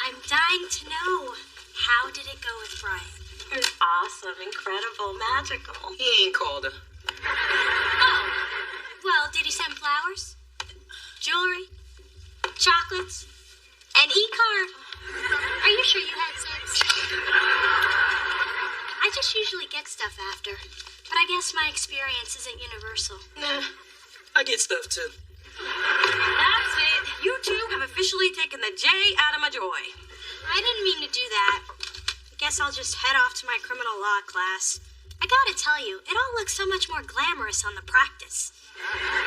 I'm dying to know, how did it go with Brian? It was awesome, incredible, magical. He ain't called her. Oh, well, did he send flowers? Jewelry? Chocolates? An e-card? Are you sure you had sex? I just usually get stuff after, but I guess my experience isn't universal. Nah, I get stuff too. That's it. You two have officially taken the J out of my joy. I didn't mean to do that. I guess I'll just head off to my criminal law class. I gotta tell you, it all looks so much more glamorous on the practice.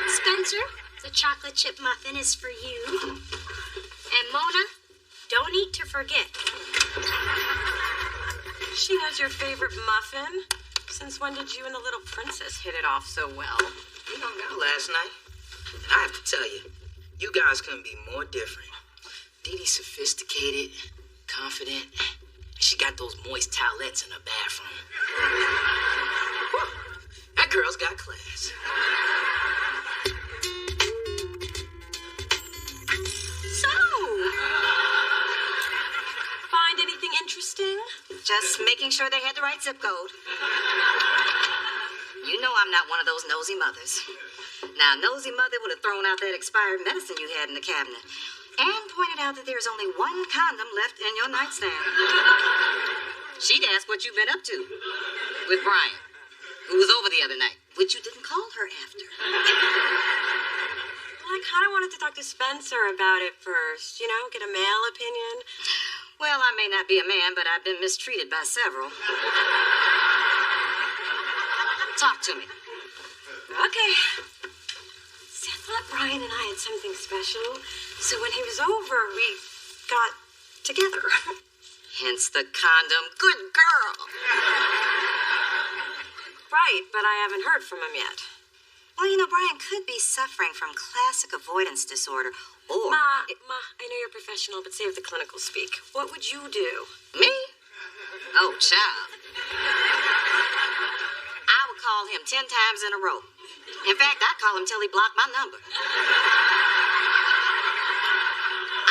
Spencer, the chocolate chip muffin is for you. And Mona, don't eat to forget. She knows your favorite muffin. Since when did you and the little princess hit it off so well? We hung out last night. And I have to tell you, you guys couldn't be more different. Dee Dee's sophisticated, confident. She got those moist towelettes in her bathroom. That girl's got class. So, find anything interesting? Just making sure they had the right zip code. You know I'm not one of those nosy mothers. Now, nosy mother would have thrown out that expired medicine you had in the cabinet and pointed out that there's only one condom left in your nightstand. She'd ask what you've been up to with Brian, who was over the other night, which you didn't call her after. Well, I kind of wanted to talk to Spencer about it first, you know, get a male opinion. Well, I may not be a man, but I've been mistreated by several. Talk to me. Okay. See, I thought Brian and I had something special, so when he was over, we got together. Hence the condom. Good girl. Right, but I haven't heard from him yet. Well, you know, Brian could be suffering from classic avoidance disorder, or... Ma, I know you're professional, but save the clinical speak. What would you do? Me? Oh, child. I would call him 10 times in a row. In fact, I'd call him till he blocked my number.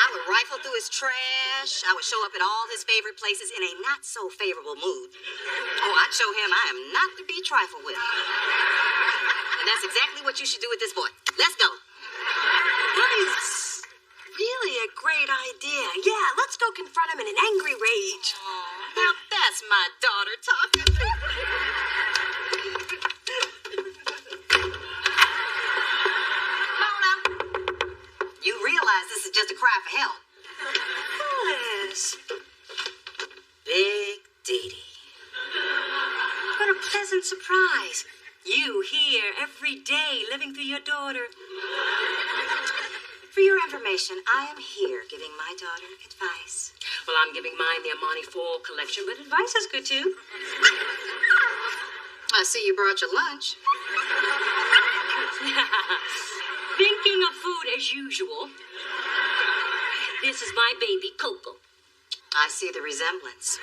I would rifle through his trash. I would show up at all his favorite places in a not-so-favorable mood. Oh, I'd show him I am not to be trifled with. And that's exactly what you should do with this boy. Let's go. That is really a great idea. Yeah, let's go confront him in an angry rage. Now that's my daughter talking. Mona, you realize this is just a cry for help. Phyllis. Big Dee Dee. What a pleasant surprise. You here every day living through your daughter. For your information, I am here giving my daughter advice. Well, I'm giving mine the Amani Fall collection, but advice is good too. I see you brought your lunch. Thinking of food as usual. This is my baby, Coco. I see the resemblance.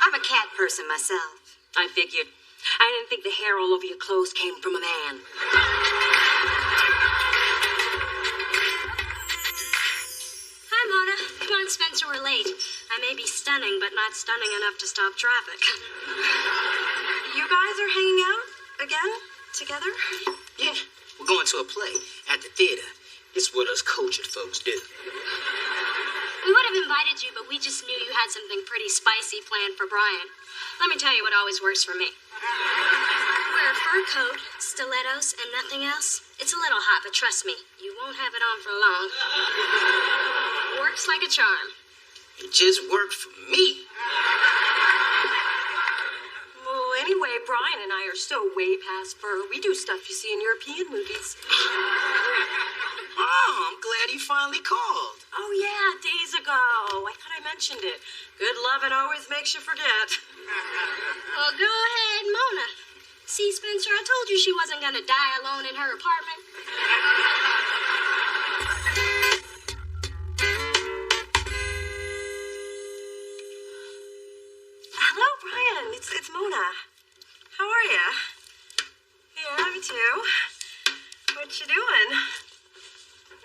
I'm a cat person myself. I figured. I didn't think the hair all over your clothes came from a man. Hi, Mona. Come on, Spencer, we're late. I may be stunning, but not stunning enough to stop traffic. You guys are hanging out again? Together? Yeah, we're going to a play at the theater. It's what us cultured folks do. We would have invited you, but we just knew you had something pretty spicy planned for Brian. Let me tell you what always works for me. Wear a fur coat, stilettos, and nothing else. It's a little hot, but trust me, you won't have it on for long. Works like a charm. It just worked for me. Well, anyway, Brian and I are so way past fur. We do stuff you see in European movies. Oh, I'm glad he finally called. Oh, yeah, days ago. I thought I mentioned it. Good loving always makes you forget. Well, go ahead, Mona. See, Spencer, I told you she wasn't going to die alone in her apartment. Hello, Brian. It's Mona. How are you? Yeah, me too. What you doing?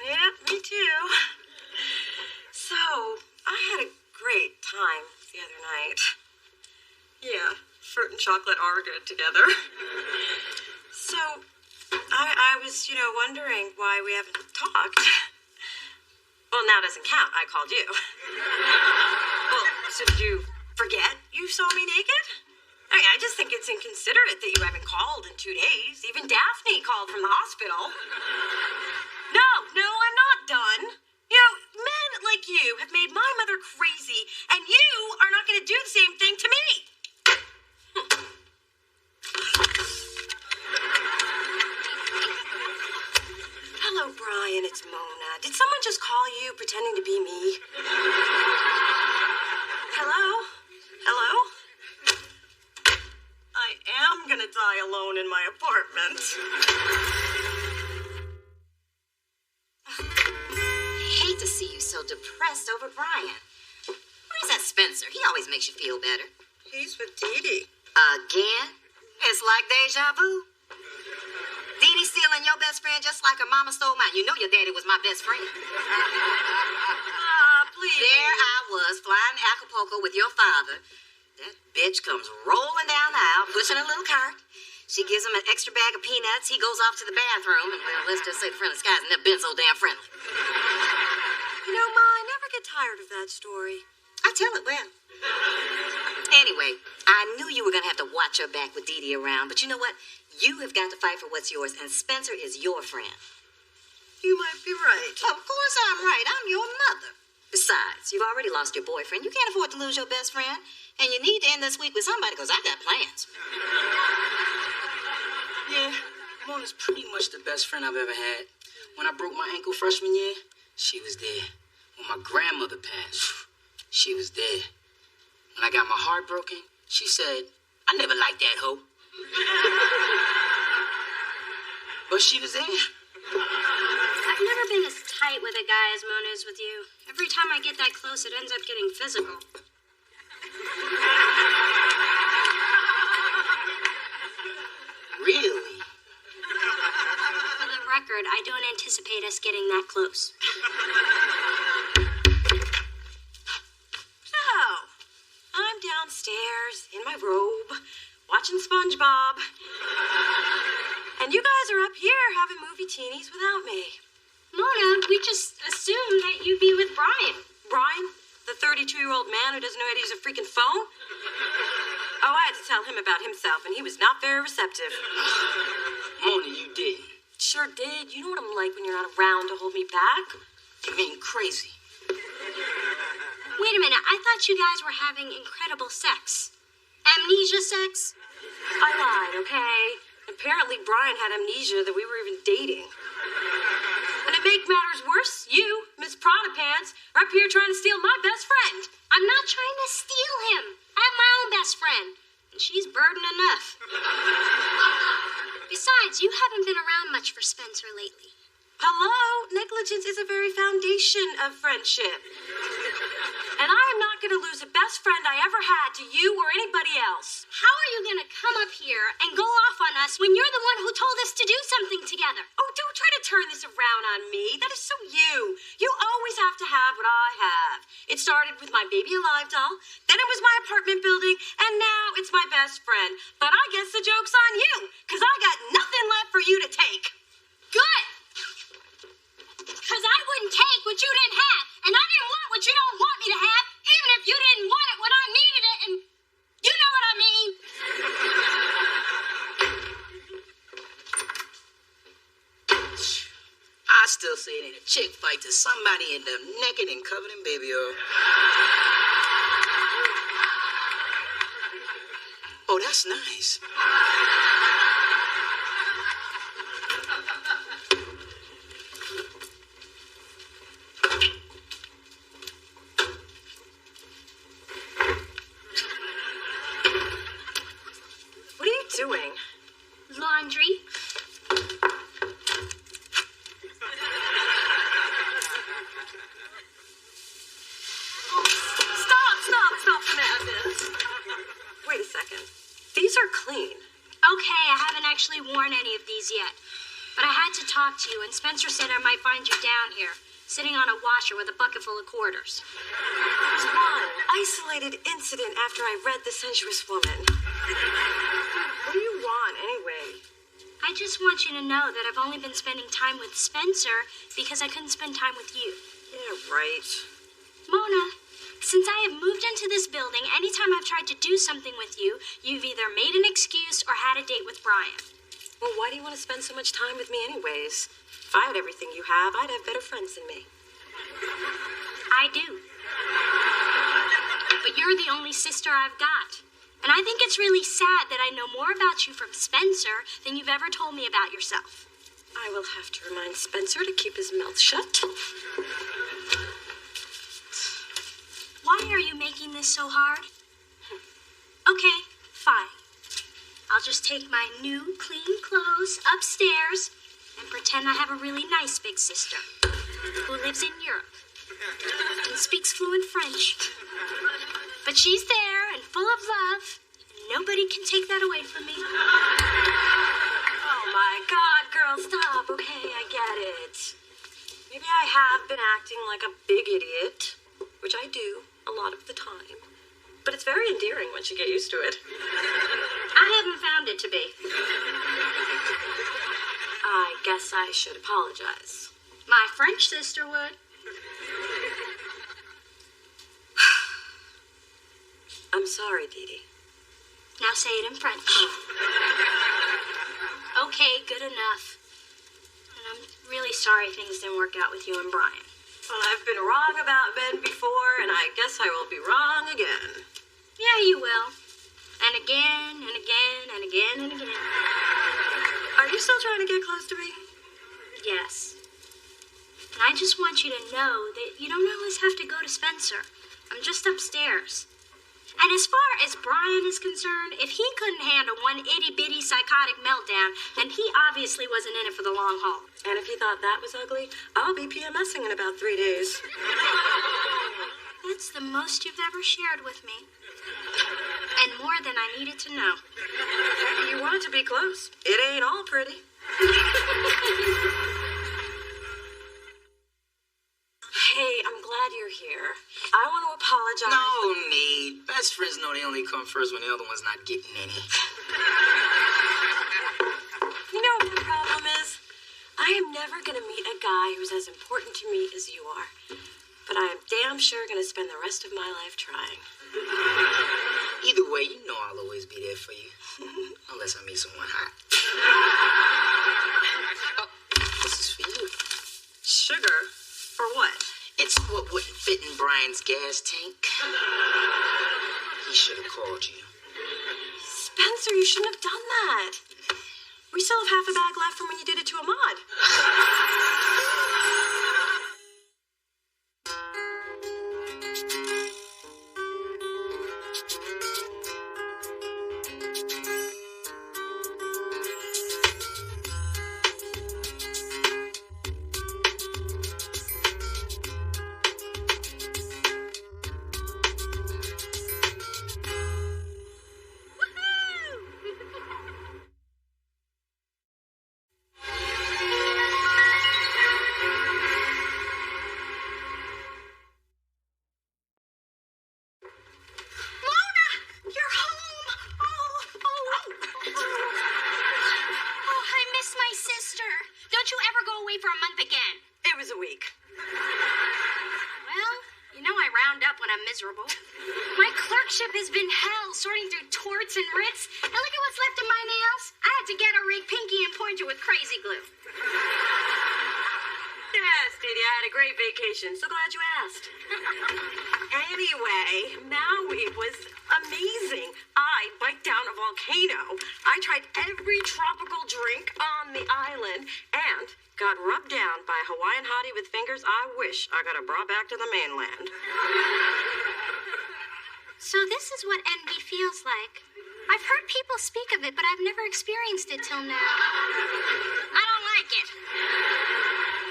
Yeah, me too. So, I had a great time the other night. Yeah, fruit and chocolate are good together. So, I was, wondering why we haven't talked. Well, now doesn't count. I called you. Well, so did you forget you saw me naked? I just think it's inconsiderate that you haven't called in 2 days. Even Daphne called from the hospital. No, I'm not done. you have made my mother crazy, and you are not going to do the same thing to me. Hello, Brian. It's Mona. Did someone just call you pretending to be me? Hello? Hello? I am going to die alone in my apartment. Hate to see you so depressed over Brian. Where's that Spencer? He always makes you feel better. He's with Dee Dee. Again? It's like deja vu. Dee Dee stealing your best friend just like her mama stole mine. You know your daddy was my best friend. Please. There I was, flying to Acapulco with your father. That bitch comes rolling down the aisle, pushing a little cart. She gives him an extra bag of peanuts. He goes off to the bathroom, and well, let's just say the friendly skies never been so damn friendly. You know, Ma, I never get tired of that story. I tell it well. Anyway, I knew you were going to have to watch your back with Dee Dee around, but you know what? You have got to fight for what's yours, and Spencer is your friend. You might be right. Of course I'm right. I'm your mother. Besides, you've already lost your boyfriend. You can't afford to lose your best friend. And you need to end this week with somebody, because I got plans. Yeah, Mona's pretty much the best friend I've ever had. When I broke my ankle freshman year, she was there. When my grandmother passed, she was there. When I got my heart broken, she said, I never liked that hoe. But she was there. I've never been as tight with a guy as Mona is with you. Every time I get that close, it ends up getting physical. Really? For the record, I don't anticipate us getting that close. So, I'm downstairs in my robe, watching SpongeBob. And you guys are up here having movie teenies without me. Mona, we just assumed that you'd be with Brian. Brian? The 32-year-old man who doesn't know how to use a freaking phone? Oh, I had to tell him about himself, and he was not very receptive. Mona, you didn't. Sure did. You know what I'm like when you're not around to hold me back. You mean crazy. Wait a minute, I thought you guys were having incredible sex. Amnesia sex? I lied, okay? Apparently Brian had amnesia that we were even dating. And to make matters worse, you, Miss Prada Pants, are up here trying to steal my best friend. I'm not trying to steal him. I have my own best friend, and she's burden enough. Besides, you haven't been around much for Spencer lately. Hello? Negligence is a very foundation of friendship. And I am not going to lose a best friend I ever had to you or anybody else. How are you going to come up here and go off on us when you're the one who told us to do something together? Oh, don't try to turn this around on me. That is so you. You always have to have what I have. It started with my Baby Alive doll, then it was my apartment building, and now it's my best friend. But I guess the joke's on you, because I got nothing left for you to take. Good. Because I wouldn't take what you didn't have, and I didn't want what you don't want me to have, even if you didn't want it when I needed it, and you know what I mean. I still say it ain't a chick fight till somebody end up naked and covered in baby oil. Oh, that's nice. What are you doing? Laundry. Stop, Madness. Wait a second. These are clean. Okay, I haven't actually worn any of these yet. But I had to talk to you, and Spencer said I might find you down here, sitting on a washer with a bucket full of quarters. It's one isolated incident after I read The Sensuous Woman. What do you want, anyway? I just want you to know that I've only been spending time with Spencer because I couldn't spend time with you. Yeah, right. Mona, since I have moved into this building, anytime I've tried to do something with you, you've either made an excuse or had a date with Brian. Well, why do you want to spend so much time with me anyways? If I had everything you have, I'd have better friends than me. I I do. But you're the only sister I've got. And I think it's really sad that I know more about you from Spencer than you've ever told me about yourself. I will have to remind Spencer to keep his mouth shut. Why are you making this so hard? Okay, fine. I'll just take my new, clean clothes upstairs and pretend I have a really nice big sister who lives in Europe and speaks fluent French. But she's there and full of love, and nobody can take that away from me. Oh my God, girl, stop. Okay, I get it. Maybe I have been acting like a big idiot, which I do a lot of the time. But it's very endearing once you get used to it. I haven't found it to be. I guess I should apologize. My French sister would. I'm sorry, Dee Dee. Now say it in French. Okay, good enough. And I'm really sorry things didn't work out with you and Brian. Well, I've been wrong about Ben before, and I guess I will be wrong again. Yeah, you will. And again, and again, and again, and again. Are you still trying to get close to me? Yes. And I just want you to know that you don't always have to go to Spencer. I'm just upstairs. And as far as Brian is concerned, if he couldn't handle one itty-bitty psychotic meltdown, then he obviously wasn't in it for the long haul. And if he thought that was ugly, I'll be PMSing in about 3 days. That's the most you've ever shared with me. And more than I needed to know. You wanted to be close. It ain't all pretty. Hey, I'm glad you're here. I want to apologize. No need. Best friends know they only come first when the other one's not getting any. You know what the problem is? I am never going to meet a guy who's as important to me as you are. But I am damn sure going to spend the rest of my life trying. Either way, you know I'll always be there for you. Unless I meet someone hot. Oh, this is for you. Sugar? For what? It's what wouldn't fit in Brian's gas tank. He should have called you. Spencer, you shouldn't have done that. We still have half a bag left from when you did it to Ahmad. Miserable. My clerkship has been hell, sorting through torts and writs, and look at what's left of my nails. I had to get a rig pinky and pointer with crazy glue. Yes, Dee Dee, I had a great vacation. So glad you asked. Anyway, Maui was amazing. I biked down a volcano. I tried every tropical drink on the island and got rubbed down by a Hawaiian hottie with fingers I wish I could have brought back to the mainland. So this is what envy feels like. I've heard people speak of it, but I've never experienced it till now. I don't like it.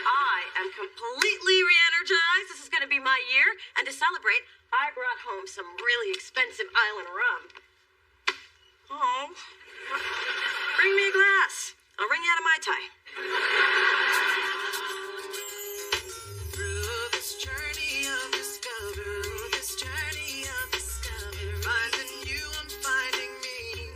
I am completely re-energized. This is going to be my year. And to celebrate, I brought home some really expensive island rum. Oh. Bring me a glass. I'll bring you out of Mai Tai. Through this journey of discovery, finding you and finding me,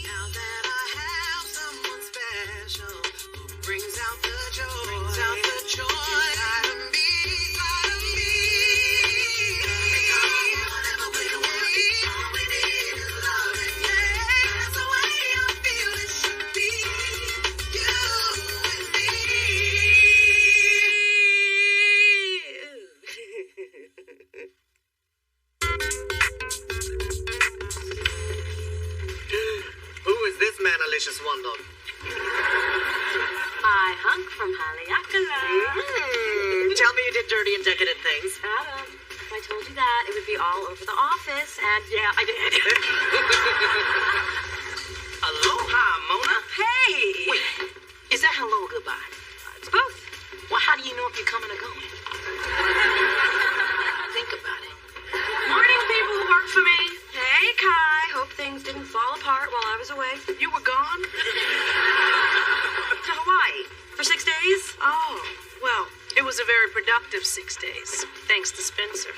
now that I have someone special who brings out the joy, out of me. Whatever we need, all we need is love, and yeah, that's the way I feel it should be. You. humbug. My hunk from Haleakala. Tell me you did dirty and decadent things. Adam, if I told you that, it would be all over the office, and yeah, I did. Aloha, Mona. Hey! Wait, is that hello or goodbye? It's both. Well, how do you know if you're coming or going? Think about it. Morning, people who work for me. Hey, Kai. Hope things didn't fall apart while I was away. You were gone? To Hawaii. For 6 days? Oh, well, it was a very productive 6 days, thanks to Spencer.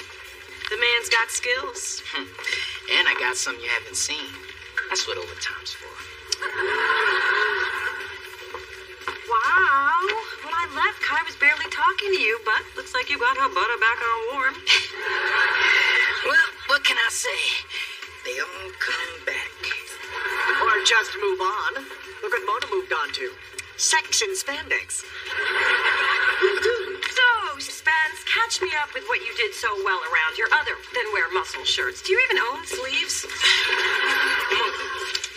The man's got skills. And I got some you haven't seen. That's what overtime's for. Wow. When I left, Kai was barely talking to you, but looks like you got her butter back on warm. Well, what can I say? They all come back. Or just move on. Look what Mona moved on to. Section spandex. So, Spence, catch me up with what you did so well around your other thin-wear muscle shirts. Do you even own sleeves?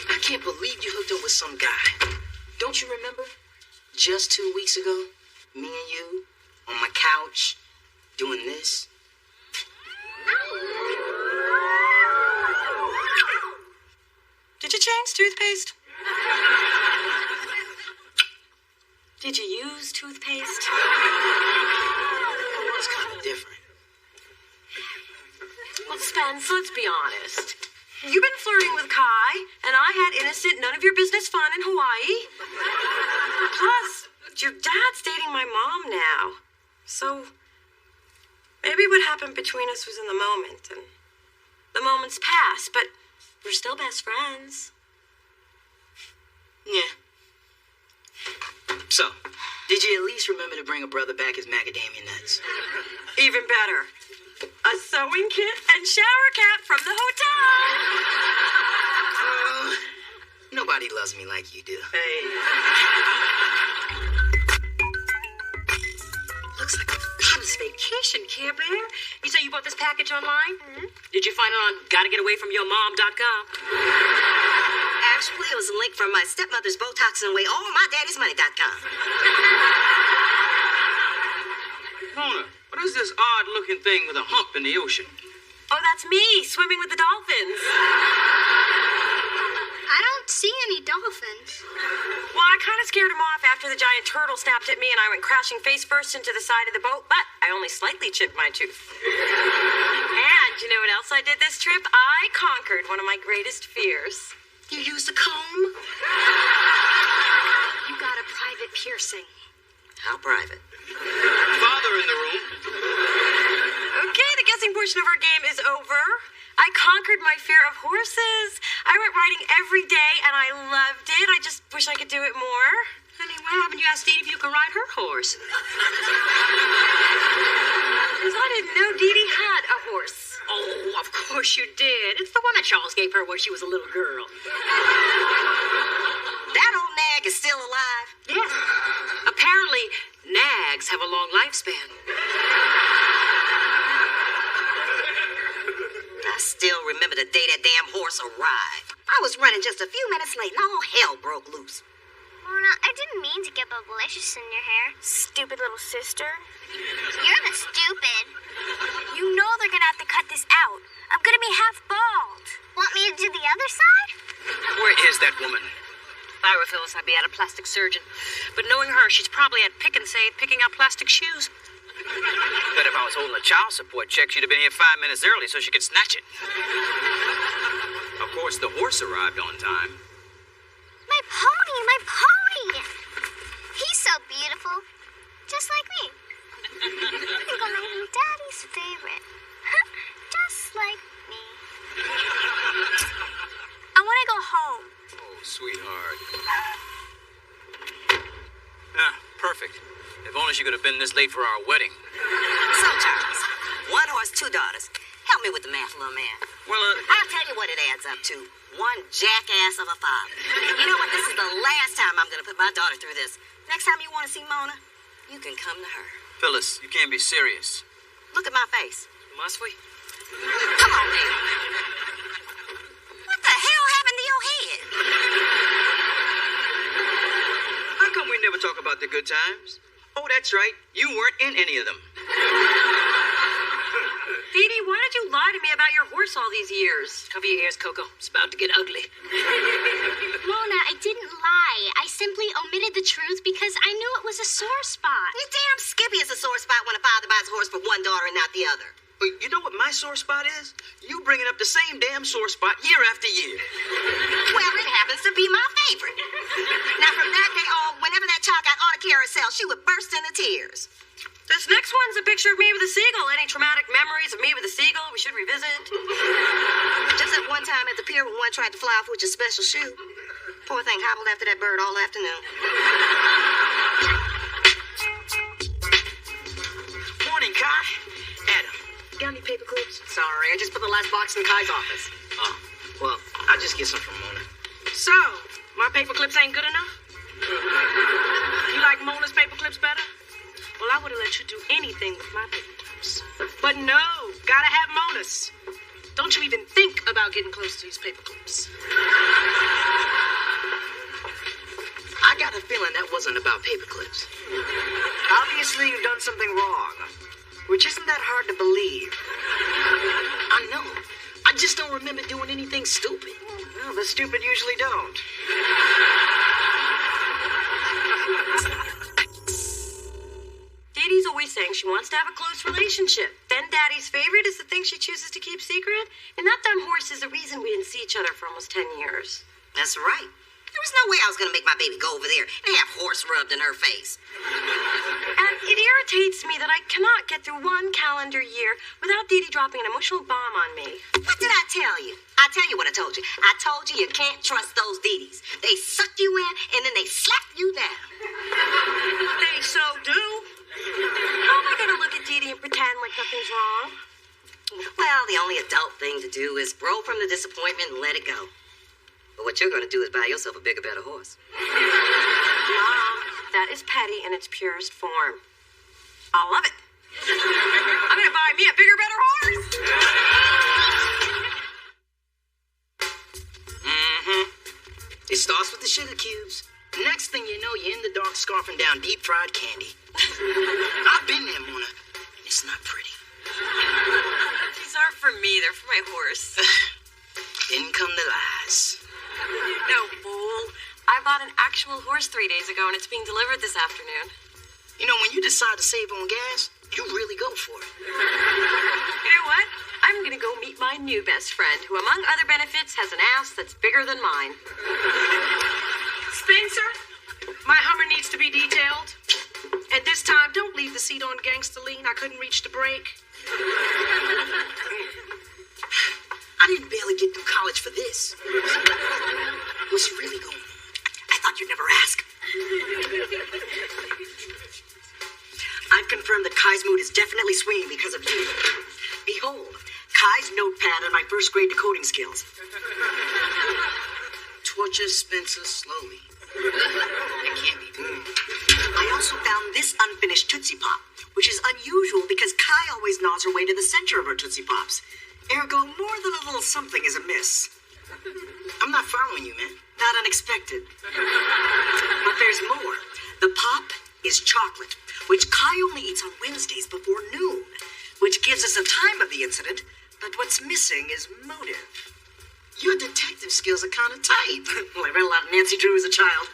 I can't believe you hooked up with some guy. Don't you remember? Just 2 weeks ago, me and you on my couch doing this. Did you change toothpaste? Did you use toothpaste? It's kind of different. Well, Spence, let's be honest. You've been flirting with Kai, and I had innocent, none of your business fun in Hawaii. Plus, your dad's dating my mom now. So, maybe what happened between us was in the moment, and the moment's passed, but we're still best friends. Yeah. So, did you at least remember to bring a brother back his macadamia nuts? Even better. A sewing kit and shower cap from the hotel. Nobody loves me like you do. Hey. Looks like a fabulous vacation, Care Bear. You say you bought this package online? Mm-hmm. Did you find it on gottagetawayfromyourmom.com? Actually, it was a link from my stepmother's Botox and Away, or mydaddy'smoney.com. Mona, what is this odd-looking thing with a hump in the ocean? Oh, that's me, swimming with the dolphins. I don't see any dolphins. Well, I kind of scared him off after the giant turtle snapped at me and I went crashing face first into the side of the boat, but I only slightly chipped my tooth. And you know what else I did this trip? I conquered one of my greatest fears. You used a comb? You got a private piercing. How private? Father in the room. Okay, the guessing portion of our game is over. I conquered my fear of horses. I went riding every day and I loved it. I just wish I could do it more. Honey, why haven't you asked Dee if you could ride her horse? Because I didn't know Dee Dee had a horse. Oh, of course you did. It's the one that Charles gave her when she was a little girl. That old nag is still alive. Yes. Apparently, nags have a long lifespan. I still remember the day that damn horse arrived. I was running just a few minutes late and all hell broke loose. Mona, I didn't mean to get bubblicious in your hair. Stupid little sister. You're the stupid. You know they're gonna have to cut this out. I'm gonna be half bald. Want me to do the other side? Where is that woman? If I were Phyllis, I'd be at a plastic surgeon. But knowing her, she's probably at Pick and Save picking out plastic shoes. Bet if I was holding a child support check, she'd have been here 5 minutes early so she could snatch it. Of course, the horse arrived on time. My pony, my pony. He's so beautiful. Just like me. I think I'm my daddy's favorite. Just like me. I want to go home. Oh, sweetheart. Ah, perfect. If only she could have been this late for our wedding. So, Charles, one horse, two daughters. Help me with the math, little man. Well, I'll tell you what it adds up to. One jackass of a father. You know what? This is the last time I'm going to put my daughter through this. Next time you want to see Mona, you can come to her. Phyllis, you can't be serious. Look at my face. Must we? Come on, baby. What the hell happened to your head? we never talk about the good times. Oh, that's right. You weren't in any of them. Dee Dee, why did you lie to me about your horse all these years? Cover your ears, Coco. It's about to get ugly. Mona, I didn't lie. I simply omitted the truth because I knew it was a sore spot. You damn skippy is a sore spot when a father buys a horse for one daughter and not the other. But you know what my sore spot is? You bringing up the same damn sore spot year after year. Well, it happens to be my favorite. Now, from that day on, whenever that child got on a carousel, she would burst into tears. This next one's a picture of me with a seagull. Any traumatic memories of me with a seagull we should revisit? Just at one time at the pier when one tried to fly off with your special shoe. Poor thing hobbled after that bird all afternoon. Morning, Kai. Adam. Got any paper clips? Sorry, I just put the last box in Kai's office. Oh, well, I'll just get some from Mona. So, my paper clips ain't good enough? You like Mona's paper clips better? Well, I would have let you do anything with my paper clips. But no, gotta have Mona's. Don't you even think about getting close to these paper clips. I got a feeling that wasn't about paper clips. Obviously, you've done something wrong, which isn't that hard to believe. I know. I just don't remember doing anything stupid. Well, the stupid usually don't. Dee Dee's always saying she wants to have a close relationship. Then Daddy's favorite is the thing she chooses to keep secret. And that damn horse is the reason we didn't see each other for almost 10 years. That's right. There was no way I was going to make my baby go over there and have horse rubbed in her face. And it irritates me that I cannot get through one calendar year without Dee Dee dropping an emotional bomb on me. What did I tell you? I tell you what I told you. I told you you can't trust those Dee Dees. They suck you in and then they slap you down. They so do. How am I going to look at Dee Dee and pretend like nothing's wrong? Well, the only adult thing to do is grow from the disappointment and let it go. But what you're going to do is buy yourself a bigger, better horse. Mom, that is petty in its purest form. I love it. I'm going to buy me a bigger, better horse. It starts with the sugar cubes. Next thing you know, you're in the dark scarfing down deep-fried candy. I've been there, Mona, and it's not pretty. These aren't for me. They're for my horse. Then come the lies. No, fool. I bought an actual horse 3 days ago, and it's being delivered this afternoon. You know, when you decide to save on gas, you really go for it. You know what? I'm going to go meet my new best friend, who, among other benefits, has an ass that's bigger than mine. Spencer, my Hummer needs to be detailed. And this time, don't leave the seat on Gangsta Lean. I couldn't reach the brake. I didn't barely get through college for this. What's he really going on? I thought you'd never ask. I've confirmed that Kai's mood is definitely swinging because of you. Behold, Kai's notepad and my first grade decoding skills. Torture Spencer slowly. That can't be good. I also found this unfinished Tootsie Pop, which is unusual because Kai always gnaws her way to the center of her Tootsie Pops. Ergo, more than a little something is amiss. I'm not following you, man. Not unexpected. But there's more. The pop is chocolate, which Kai only eats on Wednesdays before noon, which gives us a time of the incident, but what's missing is motive. Your detective skills are kind of tight. Well, I read a lot of Nancy Drew as a child.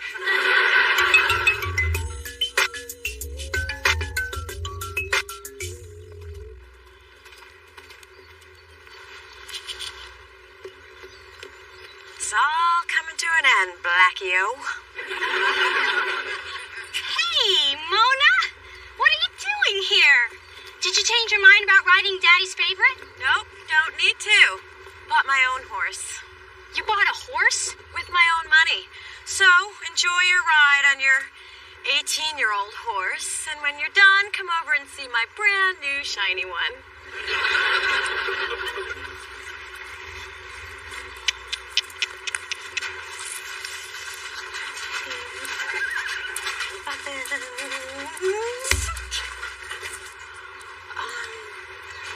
It's all coming to an end, Blackie-o. Hey, Mona! What are you doing here? Did you change your mind about riding Daddy's favorite? Nope, don't need to. Bought my own horse. You bought a horse? With my own money. So, enjoy your ride on your 18-year-old horse, and when you're done, come over and see my brand new shiny one.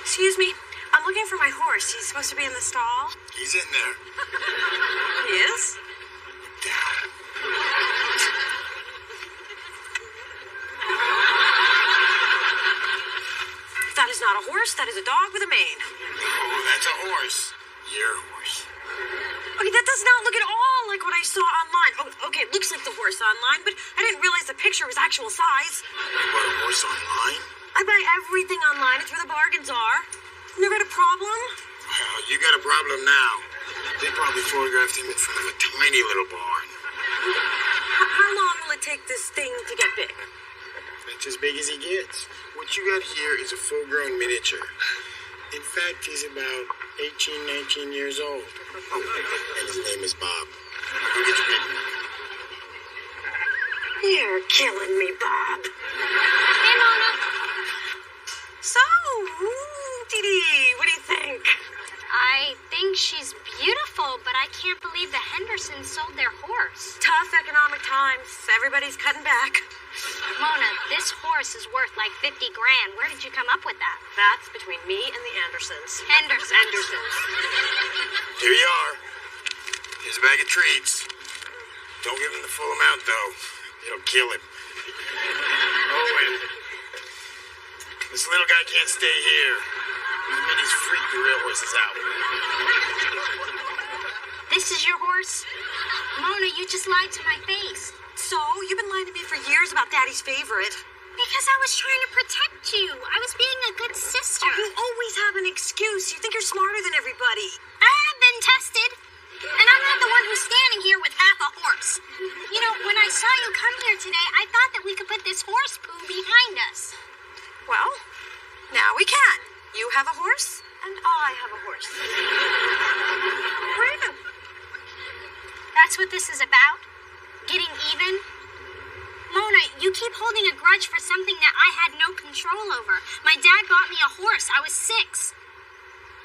Excuse me. I'm looking for my horse. He's supposed to be in the stall. He's in there. He is? not a horse. That is a dog with a mane. Oh, that's a horse. Your horse. Okay, that does not look at all like what I saw online. Oh, okay, it looks like the horse online, but I didn't realize the picture was actual size. You bought a horse online? I buy everything online. It's where the bargains are. Never had a problem? Well, you got a problem now. They probably photographed him in front of a tiny little barn. How long will it take this thing to get big? That's as big as he gets. What you got here is a full-grown miniature. In fact, he's about 18, 19 years old. And his name is Bob. Who gets bitten? You're killing me, Bob. Hey, Mona. So, Dee, what do you think? I think she's beautiful, but I can't believe the Hendersons sold their horse. Tough economic times. Everybody's cutting back. Mona, this horse is worth like 50 grand. Where did you come up with that? That's between me and the Andersons. Hendersons. Here you are. Here's a bag of treats. Don't give him the full amount, though. It'll kill him. Oh, and this little guy can't stay here. Minnie's freaked the real horses out. This is your horse? Mona, you just lied to my face. So, you've been lying to me for years about Daddy's favorite. Because I was trying to protect you. I was being a good sister. You always have an excuse. You think you're smarter than everybody. I have been tested. And I'm not the one who's standing here with half a horse. You know, when I saw you come here today, I thought that we could put this horse poo behind us. Well, now we can. You have a horse, and I have a horse. We're even. That's what this is about? Getting even? Mona, you keep holding a grudge for something that I had no control over. My dad bought me a horse. I was 6.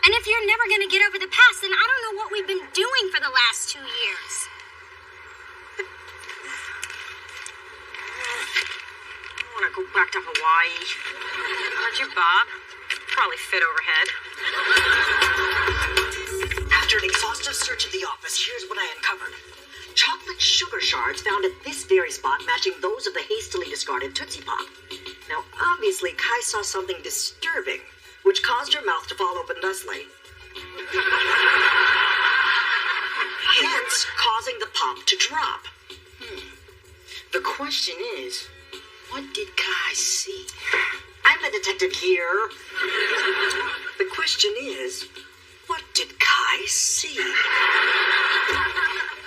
And if you're never going to get over the past, then I don't know what we've been doing for the last 2 years. I want to go back to Hawaii. Aren't you, Bob? Probably fit overhead. After an exhaustive search of the office, here's what I uncovered. Chocolate sugar shards found at this very spot matching those of the hastily discarded Tootsie Pop. Now, obviously, Kai saw something disturbing, which caused her mouth to fall open thusly. Hence, causing the pop to drop. The question is, what did Kai see? I'm the detective here. The question is, what did Kai see?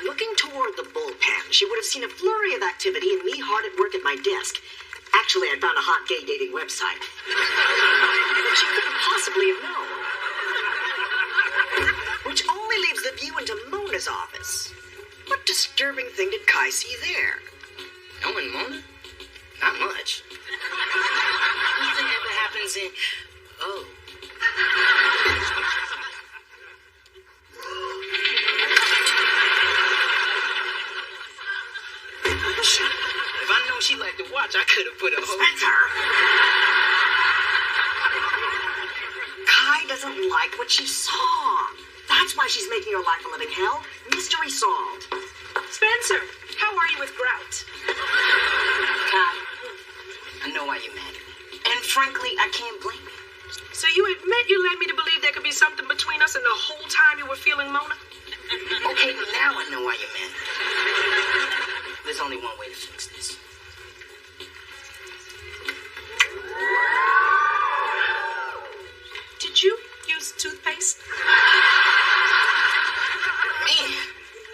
Looking toward the bullpen, she would have seen a flurry of activity and me hard at work at my desk. Actually, I found a hot gay dating website. But she couldn't possibly have known. Which only leaves the view into Mona's office. What disturbing thing did Kai see there? Knowing Mona? Not much. Nothing ever happens in... Oh. If I known she liked to watch, I could have put a whole... Spencer! Kai doesn't like what she saw. That's why she's making her life a living hell. Mystery solved. Spencer, how are you with Grout? Kai, I know why you're mad at me. And frankly, I can't blame you. So you admit you led me to believe there could be something between us and the whole time you were feeling Mona? Okay, now I know why you're mad at me. There's only one way to fix this. Did you use toothpaste? Man,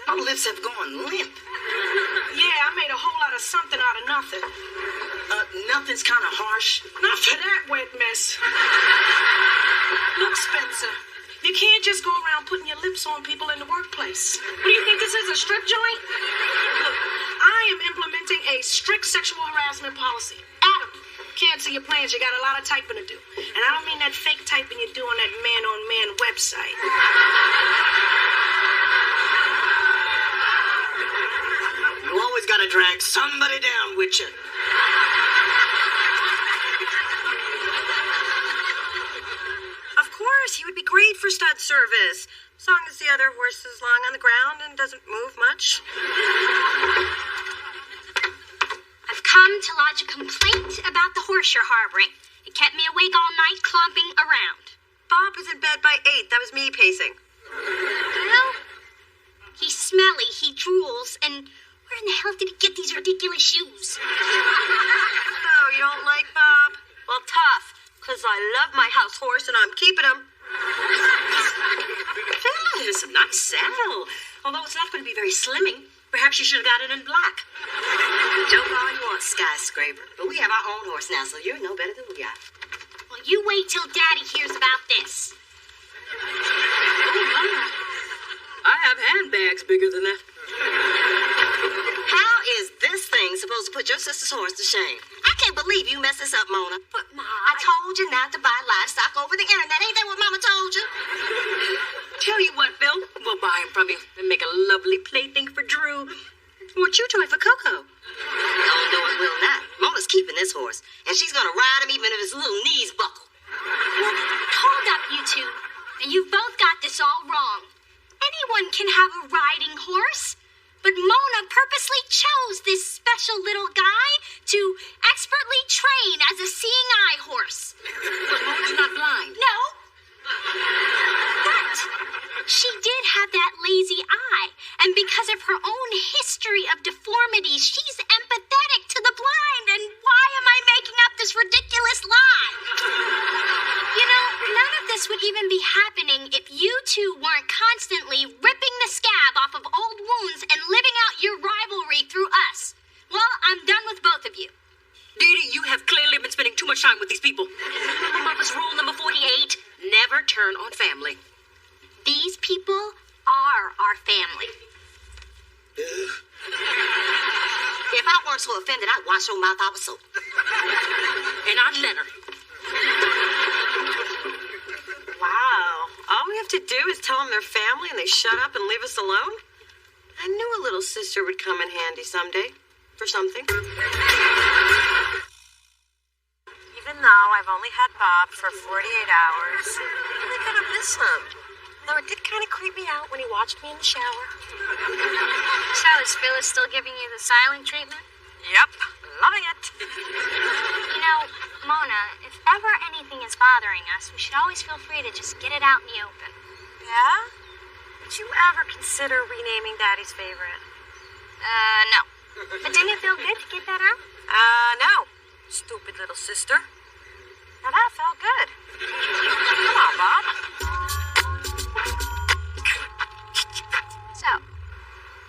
my lips have gone limp. Yeah, I made a whole lot of something out of nothing. Nothing's kind of harsh. Not for that wet mess. Look, Spencer, you can't just go around putting your lips on people in the workplace. What do you think this is, a strip joint? Look, I am implementing a strict sexual harassment policy. Adam, can't see your plans. You got a lot of typing to do. And I don't mean that fake typing you do on that man-on-man website. You always gotta drag somebody down with you. Of course, he would be great for stud service. As long as the other horse is lying on the ground and doesn't move much. I've come to lodge a complaint about the horse you're harboring. It kept me awake all night clomping around. Bob was in bed by 8. That was me pacing. Well, he's smelly, he drools, and where in the hell did he get these ridiculous shoes? Oh, you don't like Bob? Well, tough, because I love my house horse and I'm keeping him. That is a nice saddle. Although it's not going to be very slimming. Perhaps you should have got it in black. Joke all you want, skyscraper. But we have our own horse now, so you're no better than we are. Well, you wait till Daddy hears about this. I have handbags bigger than that. How is this thing supposed to put your sister's horse to shame? I can't believe you messed this up, Mona. But, Ma, I told you not to buy livestock over the internet. Ain't that what Mama told you? Tell you what, Bill, we'll buy him from you and make a lovely plaything for Drew. Or a chew toy for Coco. Oh, no, it will not. Mona's keeping this horse, and she's gonna ride him even if his little knees buckle. Well, hold up, you two. And you both got this all wrong. Anyone can have a riding horse. But Mona purposely chose this special little guy to expertly train as a seeing eye horse. But Mona's not blind. No. But she did have that lazy eye. And because of her own history of deformities, she's empathetic to the blind. And why am I making up this ridiculous lie? You know, none of this would even be happening if you two weren't constantly ripping the scab off of old wounds and living out your rivalry through us. Well, I'm done with both of you. Dee Dee, you have clearly been spending too much time with these people. Mama's rule number 48, never turn on family. These people are our family. If I weren't so offended, I'd wash your mouth out with soap. And I'd let her. Wow. All we have to do is tell them they're family and they shut up and leave us alone? I knew a little sister would come in handy someday. For something. Even though I've only had Bob for 48 hours, I really kind of miss him. Though it did kind of creep me out when he watched me in the shower. So is Phyllis still giving you the silent treatment? Yep, loving it. You know, Mona, if ever anything is bothering us, we should always feel free to just get it out in the open. Yeah? Did you ever consider renaming Daddy's favorite? No. But didn't it feel good to get that out? No. Stupid little sister. Now that felt good. Come on, Bob. So,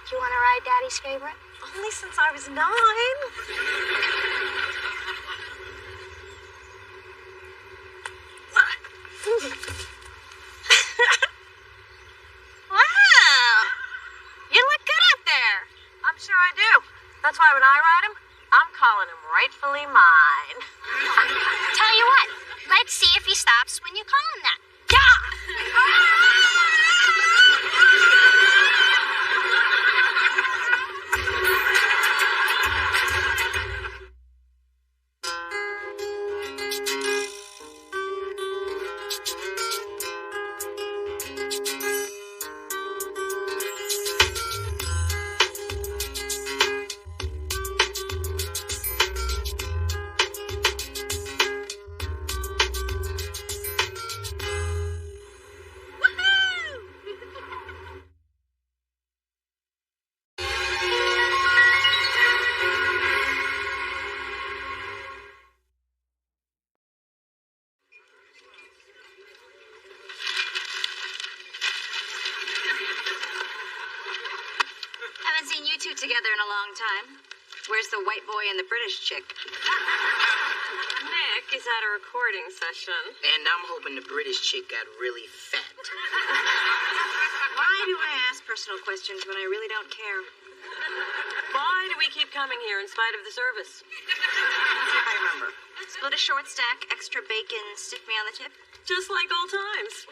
you want to ride Daddy's favorite? Only since I was 9. Wow! You look good up there. I'm sure I do. That's why when I ride him, I'm calling him rightfully mine. Tell you what, let's see if he stops when you call him that. Haven't seen you two together in a long time. Where's the white boy and the British chick? Nick is at a recording session. And I'm hoping the British chick got really fat. Why do I ask personal questions when I really don't care? Why do we keep coming here in spite of the service? I remember. Split a short stack, extra bacon, stick me on the tip. Just like old times.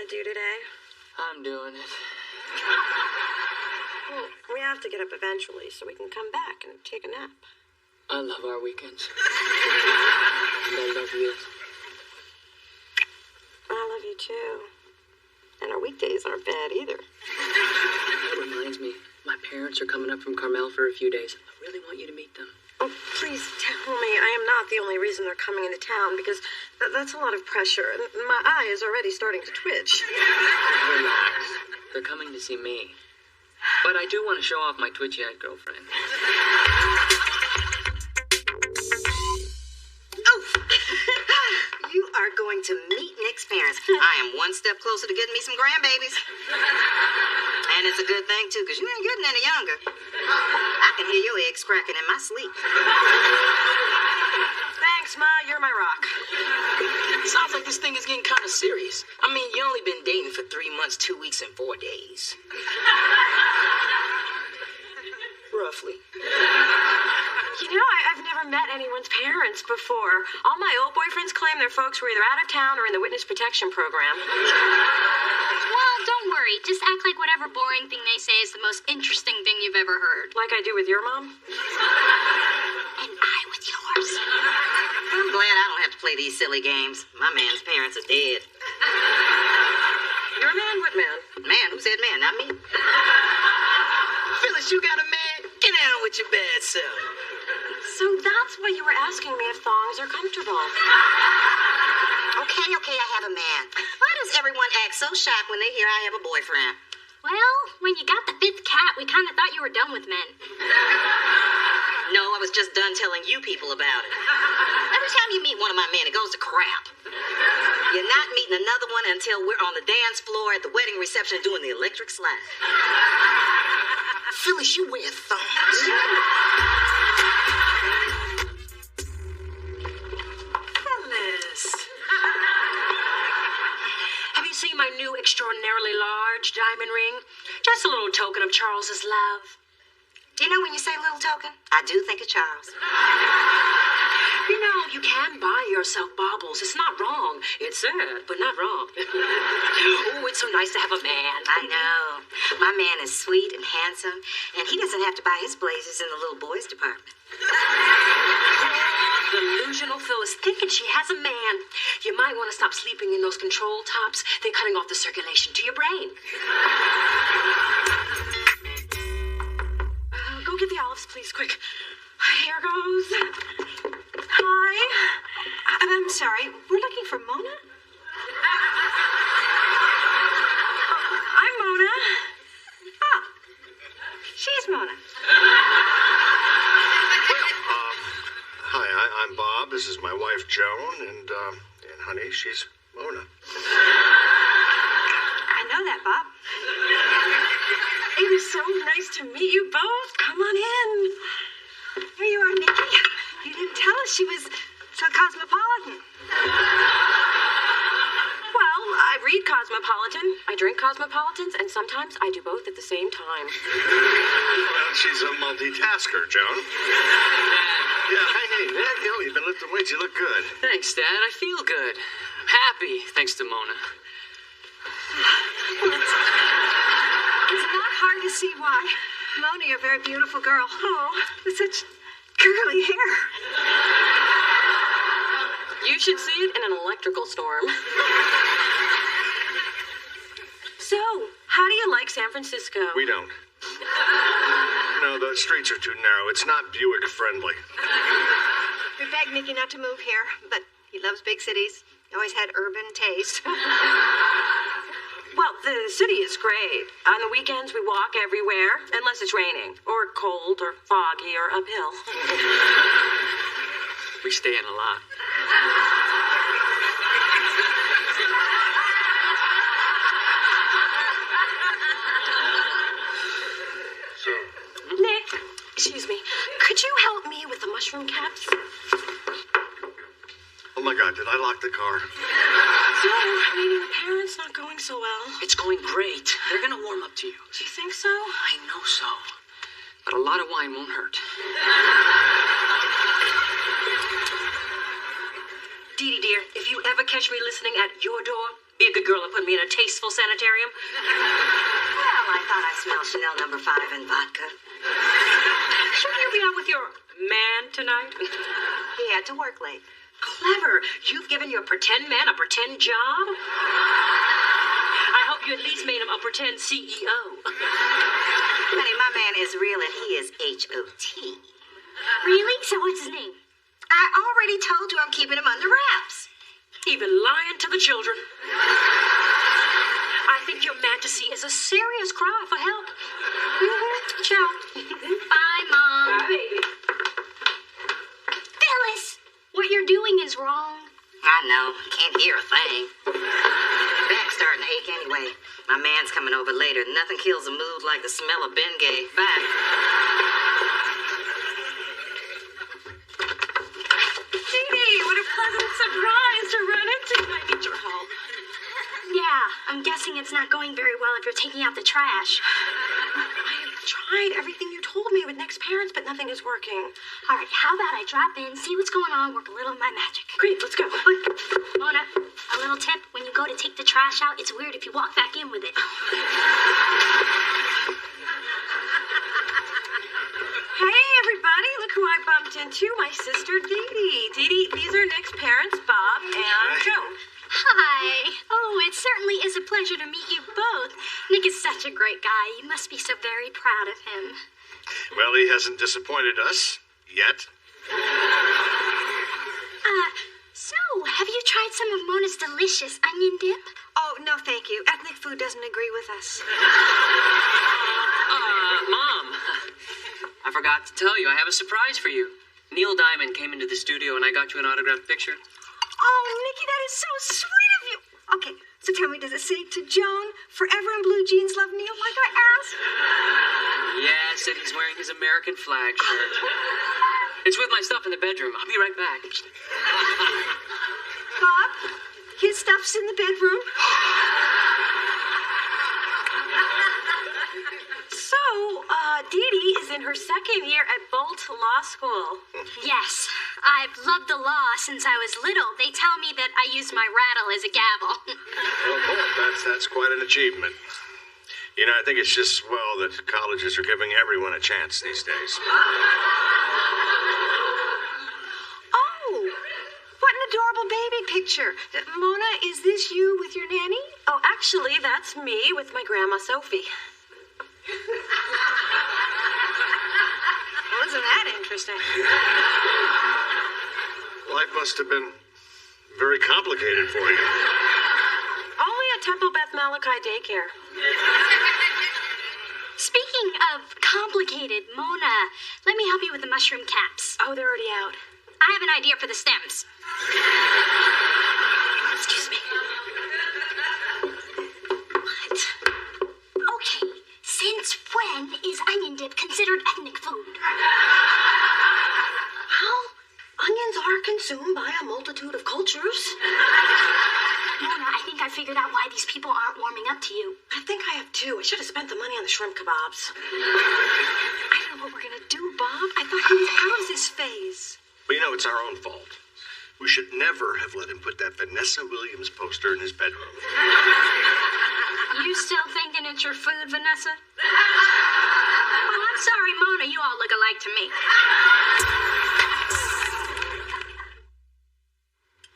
to do today? I'm doing it. Well, we have to get up eventually so we can come back and take a nap. I love our weekends. And I love you. I love you too. And our weekdays aren't bad either. That reminds me, my parents are coming up from Carmel for a few days. I really want you to meet them. Oh, please tell me I am not the only reason they're coming into town, because that's a lot of pressure. And my eye is already starting to twitch. Relax. They're coming to see me. But I do want to show off my twitchy-eyed girlfriend. You are going to meet Nick's parents. I am one step closer to getting me some grandbabies. And it's a good thing, too, because you ain't getting any younger. I can hear your eggs cracking in my sleep. Thanks, Ma. You're my rock. Sounds like this thing is getting kind of serious. I mean, you only been dating for 3 months, 2 weeks, and 4 days. Roughly. You know, I've never met anyone's parents before. All my old boyfriends claim their folks were either out of town or in the witness protection program. Well, don't worry. Just act like whatever boring thing they say is the most interesting thing you've ever heard. Like I do with your mom? And I with yours. I'm glad I don't have to play these silly games. My man's parents are dead. Your man? What man? Man? Who said man? Not me. Phyllis, you got a man? Get down with your bad self. So that's why you were asking me if thongs are comfortable. Okay, I have a man. Why does everyone act so shocked when they hear I have a boyfriend? Well, when you got the 5th cat, we kind of thought you were done with men. No, I was just done telling you people about it. Every time you meet one of my men, it goes to crap. You're not meeting another one until we're on the dance floor at the wedding reception doing the electric slide. Phyllis, you wear thongs. Phyllis. Have you seen my new extraordinarily large diamond ring? Just a little token of Charles's love. Do you know when you say little token? I do think of Charles. You know, you can buy yourself baubles. It's not wrong. It's sad, but not wrong. Oh, it's so nice to have a man. I know. My man is sweet and handsome, and he doesn't have to buy his blazers in the little boys department. Delusional Phyllis, thinking she has a man. You might want to stop sleeping in those control tops. They're cutting off the circulation to your brain. Go get the olives, please, quick. Here goes. Hi. I'm sorry. We're looking for Mona? I'm Mona. Oh. She's Mona. Hi, I'm Bob. This is my wife, Joan, and honey, she's Mona. I know that, Bob. It was so nice to meet you both. Come on in. Here you are, Nikki. You didn't tell us she was so cosmopolitan. Well, I read Cosmopolitan, I drink Cosmopolitans, and sometimes I do both at the same time. Well, she's a multitasker, Joan. Yeah, hey, Nick, you've been lifting weights. You look good. Thanks, Dad. I feel good. I'm happy, thanks to Mona. It's not hard to see why. Mona, you're a very beautiful girl. Oh, with such curly hair. You should see it in an electrical storm. So, how do you like San Francisco? We don't. No, the streets are too narrow. It's not Buick friendly. We begged Nicky not to move here, but he loves big cities. He always had urban taste. Well, the city is great. On the weekends, we walk everywhere, unless it's raining, or cold, or foggy, or uphill. We stay in a lot. So, Nick, excuse me, could you help me with the mushroom caps? oh my God, did I lock the car? So, meeting the parents not going so well. It's going great. They're gonna warm up to you. Do you think so? I know so. But a lot of wine won't hurt. Dee Dee, dear, if you ever catch me listening at your door, Be a good girl and put me in a tasteful sanitarium. Well, I thought I smelled Chanel No. 5 and vodka. Shouldn't you be out with your man tonight? He had to work late. Clever. You've given your pretend man a pretend job? I hope you at least made him a pretend CEO. Honey, my man is real and he is H-O-T. Really? So what's his name? I already told you I'm keeping him under wraps. Even lying to the children. I think your fantasy is a serious cry for help. Ciao. Bye, Mom. Bye, baby. Phyllis, what you're doing is wrong. I know. Can't hear a thing. Back's starting to ache anyway. My man's coming over later. Nothing kills a mood like the smell of Bengay. Bye. Dee, what a pleasant surprise to run into. I need your help. Yeah, I'm guessing it's not going very well if you're taking out the trash. I have tried everything you told me with Nick's parents, but nothing is working. All right, how about I drop in, see what's going on, work a little of my magic. Great, let's go. Mona, a little tip. When you go to take the trash out, it's weird if you walk back in with it. Hey, everybody, look who I bumped into. My sister, Dee Dee. Dee Dee, these are Nick's parents, Bob and Joan. Hi. Oh, it certainly is a pleasure to meet you both. Nick is such a great guy. You must be so very proud of him. Well, he hasn't disappointed us yet. So, have you tried some of Mona's delicious onion dip? Oh, no, thank you. Ethnic food doesn't agree with us. Mom, I forgot to tell you, I have a surprise for you. Neil Diamond came into the studio and I got you an autographed picture. Oh, Nikki, that is so sweet of you. Okay, so tell me, does it say to Joan, forever in blue jeans, love Neil, like I asked? Yes, and he's wearing his American flag shirt. It's with my stuff in the bedroom. I'll be right back. Bob, his stuff's in the bedroom. So, Dee Dee is in her second year at Bolt Law School. Yes, I've loved the law since I was little. They tell me that I use my rattle as a gavel. Oh, that's quite an achievement. You know, I think it's just swell that colleges are giving everyone a chance these days. Oh, what an adorable baby picture. Mona, is this you with your nanny? Oh, actually, that's me with my grandma Sophie. Wasn't that interesting? Life must have been very complicated for you. Only at Temple Beth Malachi Daycare. Speaking of complicated, Mona, let me help you with the mushroom caps. Oh, they're already out. I have an idea for the stems. Excuse me. What? Okay, since when is onion dip considered ethnic food? Well, onions are consumed by a multitude of cultures. Mona, I think I figured out why these people aren't warming up to you. I think I have too. I should have spent the money on the shrimp kebabs. I don't know what we're gonna do, Bob. I thought he was out of this phase. But you know, it's our own fault. We should never have let him put that Vanessa Williams poster in his bedroom. You still thinking it's your food, Vanessa? Well, I'm sorry, Mona. You all look alike to me.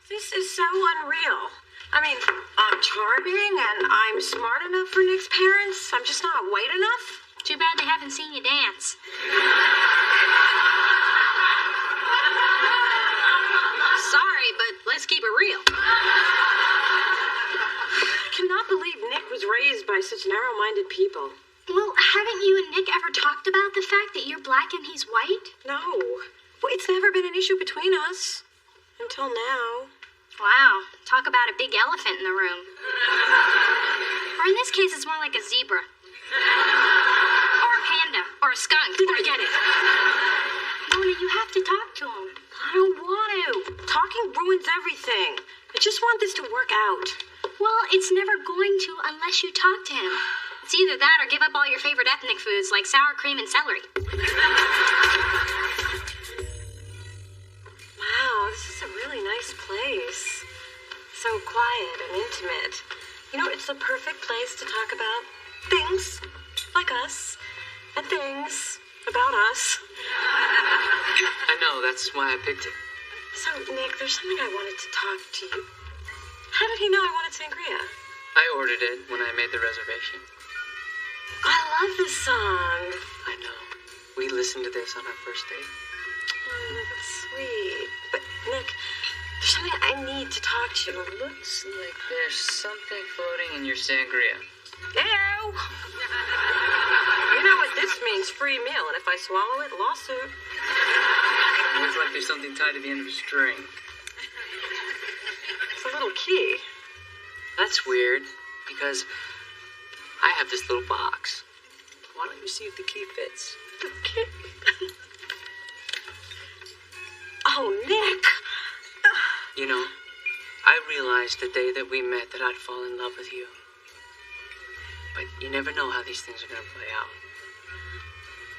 This is so unreal. I mean, I'm charming and I'm smart enough for Nick's parents. I'm just not white enough. Too bad they haven't seen you dance. Sorry, but let's keep it real. I cannot believe Nick was raised by such narrow-minded people. Well, haven't you and Nick ever talked about the fact that you're black and he's white? No. Well, it's never been an issue between us. Until now. Wow, talk about a big elephant in the room. Or in this case, it's more like a zebra. Or a panda. Or a skunk. I get it. Mona, you have to talk to him. I don't want to. Talking ruins everything. I just want this to work out. Well, it's never going to unless you talk to him. It's either that or give up all your favorite ethnic foods like sour cream and celery. Wow, this is a really nice place. so quiet and intimate. You know, it's the perfect place to talk about things like us and things about us. I know, that's why I picked it. So, Nick, there's something I wanted to talk to you. How did he know I wanted sangria? I ordered it when I made the reservation. I love this song. I know. We listened to this on our first date. Oh, that's sweet. But, Nick, there's something I need to talk to you. Looks like there's something floating in your sangria. Ew! You know what this means, free meal, and if I swallow it, lawsuit. Looks like there's something tied to the end of a string. It's a little key. That's weird, because I have this little box. Why don't you see if the key fits? The key? Oh, Nick! You know, I realized the day that we met that I'd fall in love with you. But you never know how these things are going to play out.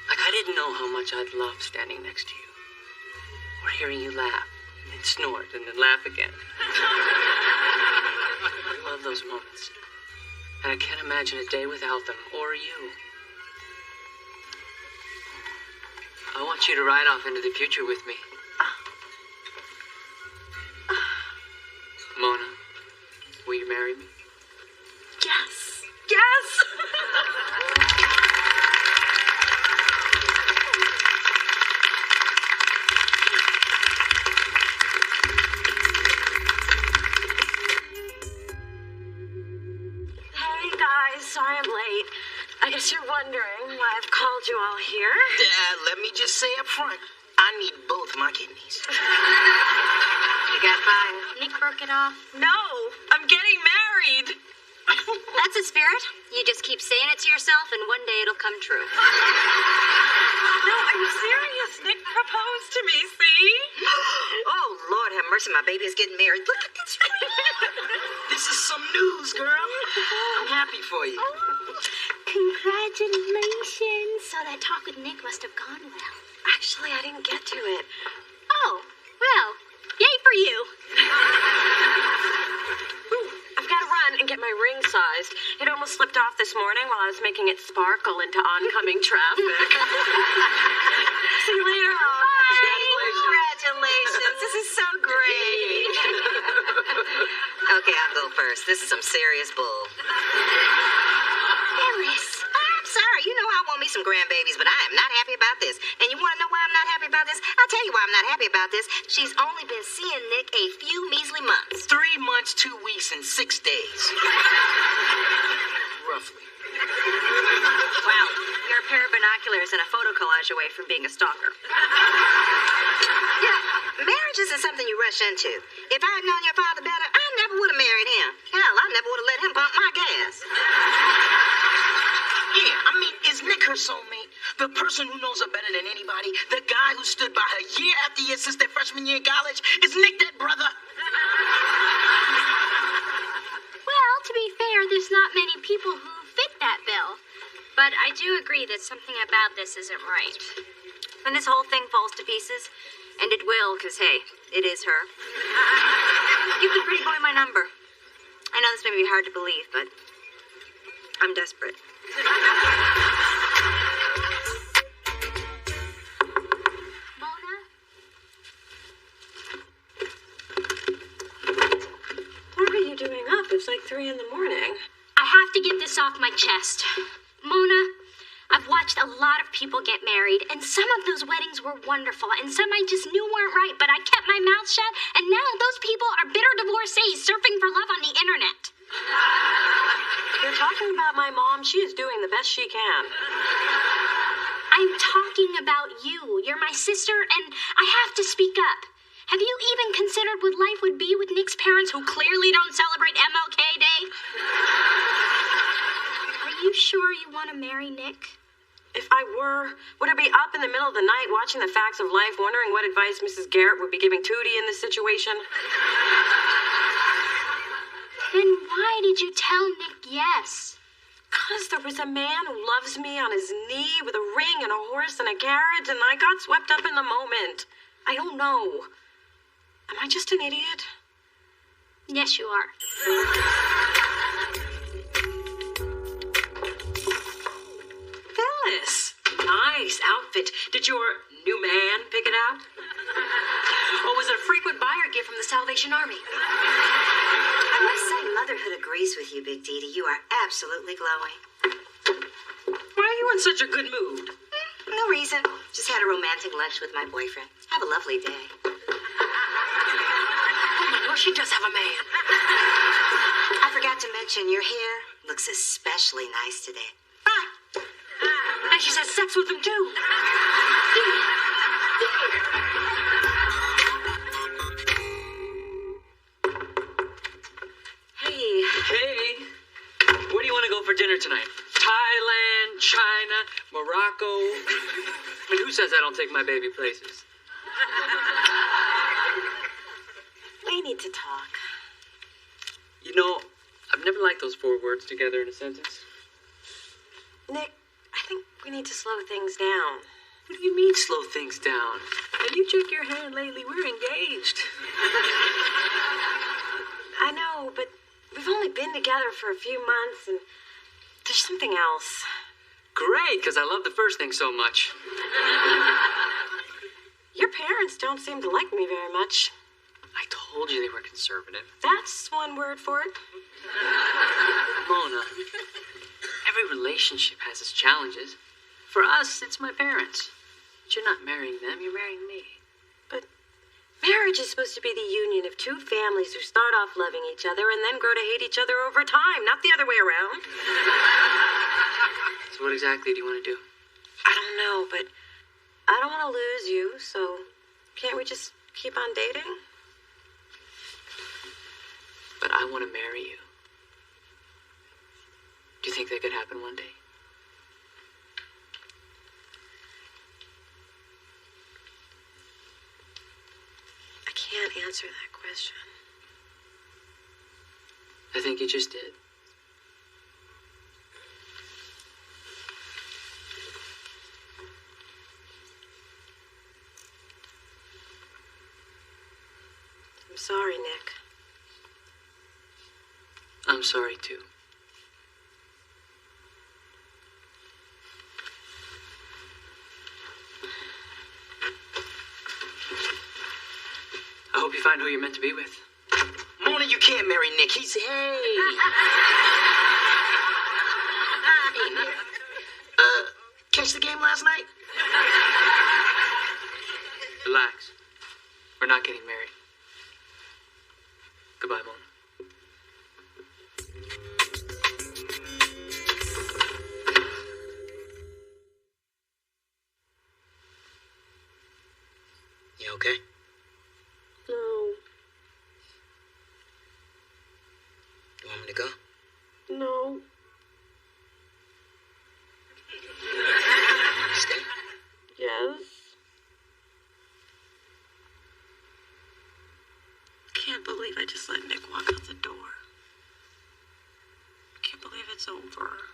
Like, I didn't know how much I'd love standing next to you. Or hearing you laugh, and then snort, and then laugh again. I love those moments. And I can't imagine a day without them, or you. I want you to ride off into the future with me. Mona, will you marry me? Yes! Yes! Hey guys, sorry I'm late. I guess you're wondering why I've called you all here. Let me just say up front, I need both my kidneys. You got mine. Nick broke it off. No, I'm getting married. That's a spirit. You just keep saying it to yourself, and one day it'll come true. No, I'm serious. Nick proposed to me, see? Oh, Lord have mercy, my baby is getting married. Look at this ring. This is some news, girl. I'm happy for you. Congratulations. So that talk with Nick must have gone well. Actually, I didn't get to it. Oh, well, yay for you. I've got to run and get my ring sized. It almost slipped off this morning while I was making it sparkle into oncoming traffic. See you later. Congratulations. This is so great. Okay, I'll go first. This is some serious bull. Phyllis. I'm sorry. You know I want me some grandbabies, but I am not happy about this. And you want to know why I'm not happy about this? I'll tell you why I'm not happy about this. She's only been seeing Nick a few measly months. 3 months, 2 weeks, and 6 days. Roughly. Wow, you're a pair of binoculars and a photo collage away from being a stalker. Yeah, marriage isn't something you rush into. If I had known your father better, I never would have married him. Hell, I never would have let him pump my gas. Yeah, I mean, is Nick her soulmate? The person who knows her better than anybody? The guy who stood by her year after year since their freshman year in college? Is Nick that brother? Well, to be fair, there's not many people who fit that bill. But I do agree that something about this isn't right. When this whole thing falls to pieces, and it will, because, hey, it is her, you could pretty boy my number. I know this may be hard to believe, but I'm desperate. Mona? What are you doing up? It's like 3 in the morning. I have to get this off my chest. Mona, I've watched a lot of people get married, and some of those weddings were wonderful, and some I just knew weren't right, but I kept my mouth shut, and now those people are bitter divorcees surfing for love on the internet. You're talking about my mom. She is doing the best she can. I'm talking about you. You're my sister, and I have to speak up. Have you even considered what life would be with Nick's parents who clearly don't celebrate MLK Day? Are you sure you want to marry Nick? If I were, would I be up in the middle of the night watching the facts of life, wondering what advice Mrs. Garrett would be giving Tootie in this situation? Then why did you tell Nick yes? Because there was a man who loves me on his knee with a ring and a horse and a carriage, and I got swept up in the moment. I don't know. Am I just an idiot? Yes, you are. Phyllis, nice outfit. Did your new man pick it out? Or was it a frequent buyer gift from the Salvation Army? I must say, motherhood agrees with you, Big Dee. You are absolutely glowing. Why are you in such a good mood? No reason. Just had a romantic lunch with my boyfriend. Have a lovely day. Oh my gosh, she does have a man. I forgot to mention, your hair looks especially nice today. Bye. And she's had sex with him too. Hey, where do you want to go for dinner tonight? Thailand, China, Morocco? I mean, who says I don't take my baby places? We need to talk. You know, I've never liked those 4 words together in a sentence. Nick, I think we need to slow things down. What do you mean slow things down? Have you checked your hand lately? We're engaged. I know, but we've only been together for a few months, and there's something else. Great, because I love the first thing so much. Your parents don't seem to like me very much. I told you they were conservative. That's one word for it. Mona, every relationship has its challenges. For us, it's my parents. But you're not marrying them, you're marrying me. But marriage is supposed to be the union of 2 families who start off loving each other and then grow to hate each other over time, not the other way around. So what exactly do you want to do? I don't know, but I don't want to lose you, so can't we just keep on dating? But I want to marry you. Do you think that could happen one day? I can't answer that question. I think you just did. I'm sorry, Nick. I'm sorry, too. I hope you find who you're meant to be with. Mona, you can't marry Nick. He's... Hey. Hey, Nick. Catch the game last night? Relax. We're not getting married. Goodbye, Mona. You okay? No. You want me to go? No. Stay? Yes. Can't believe I just let Nick walk out the door. Can't believe it's over.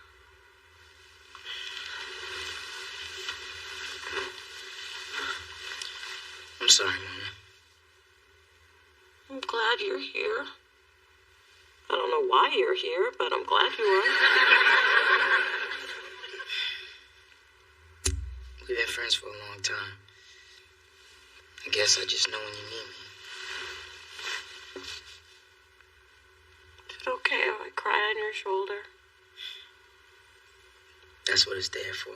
I'm sorry, Mona. I'm glad you're here. I don't know why you're here, but I'm glad you are. We've been friends for a long time. I guess I just know when you need me. Is it okay if I cry on your shoulder? That's what it's there for.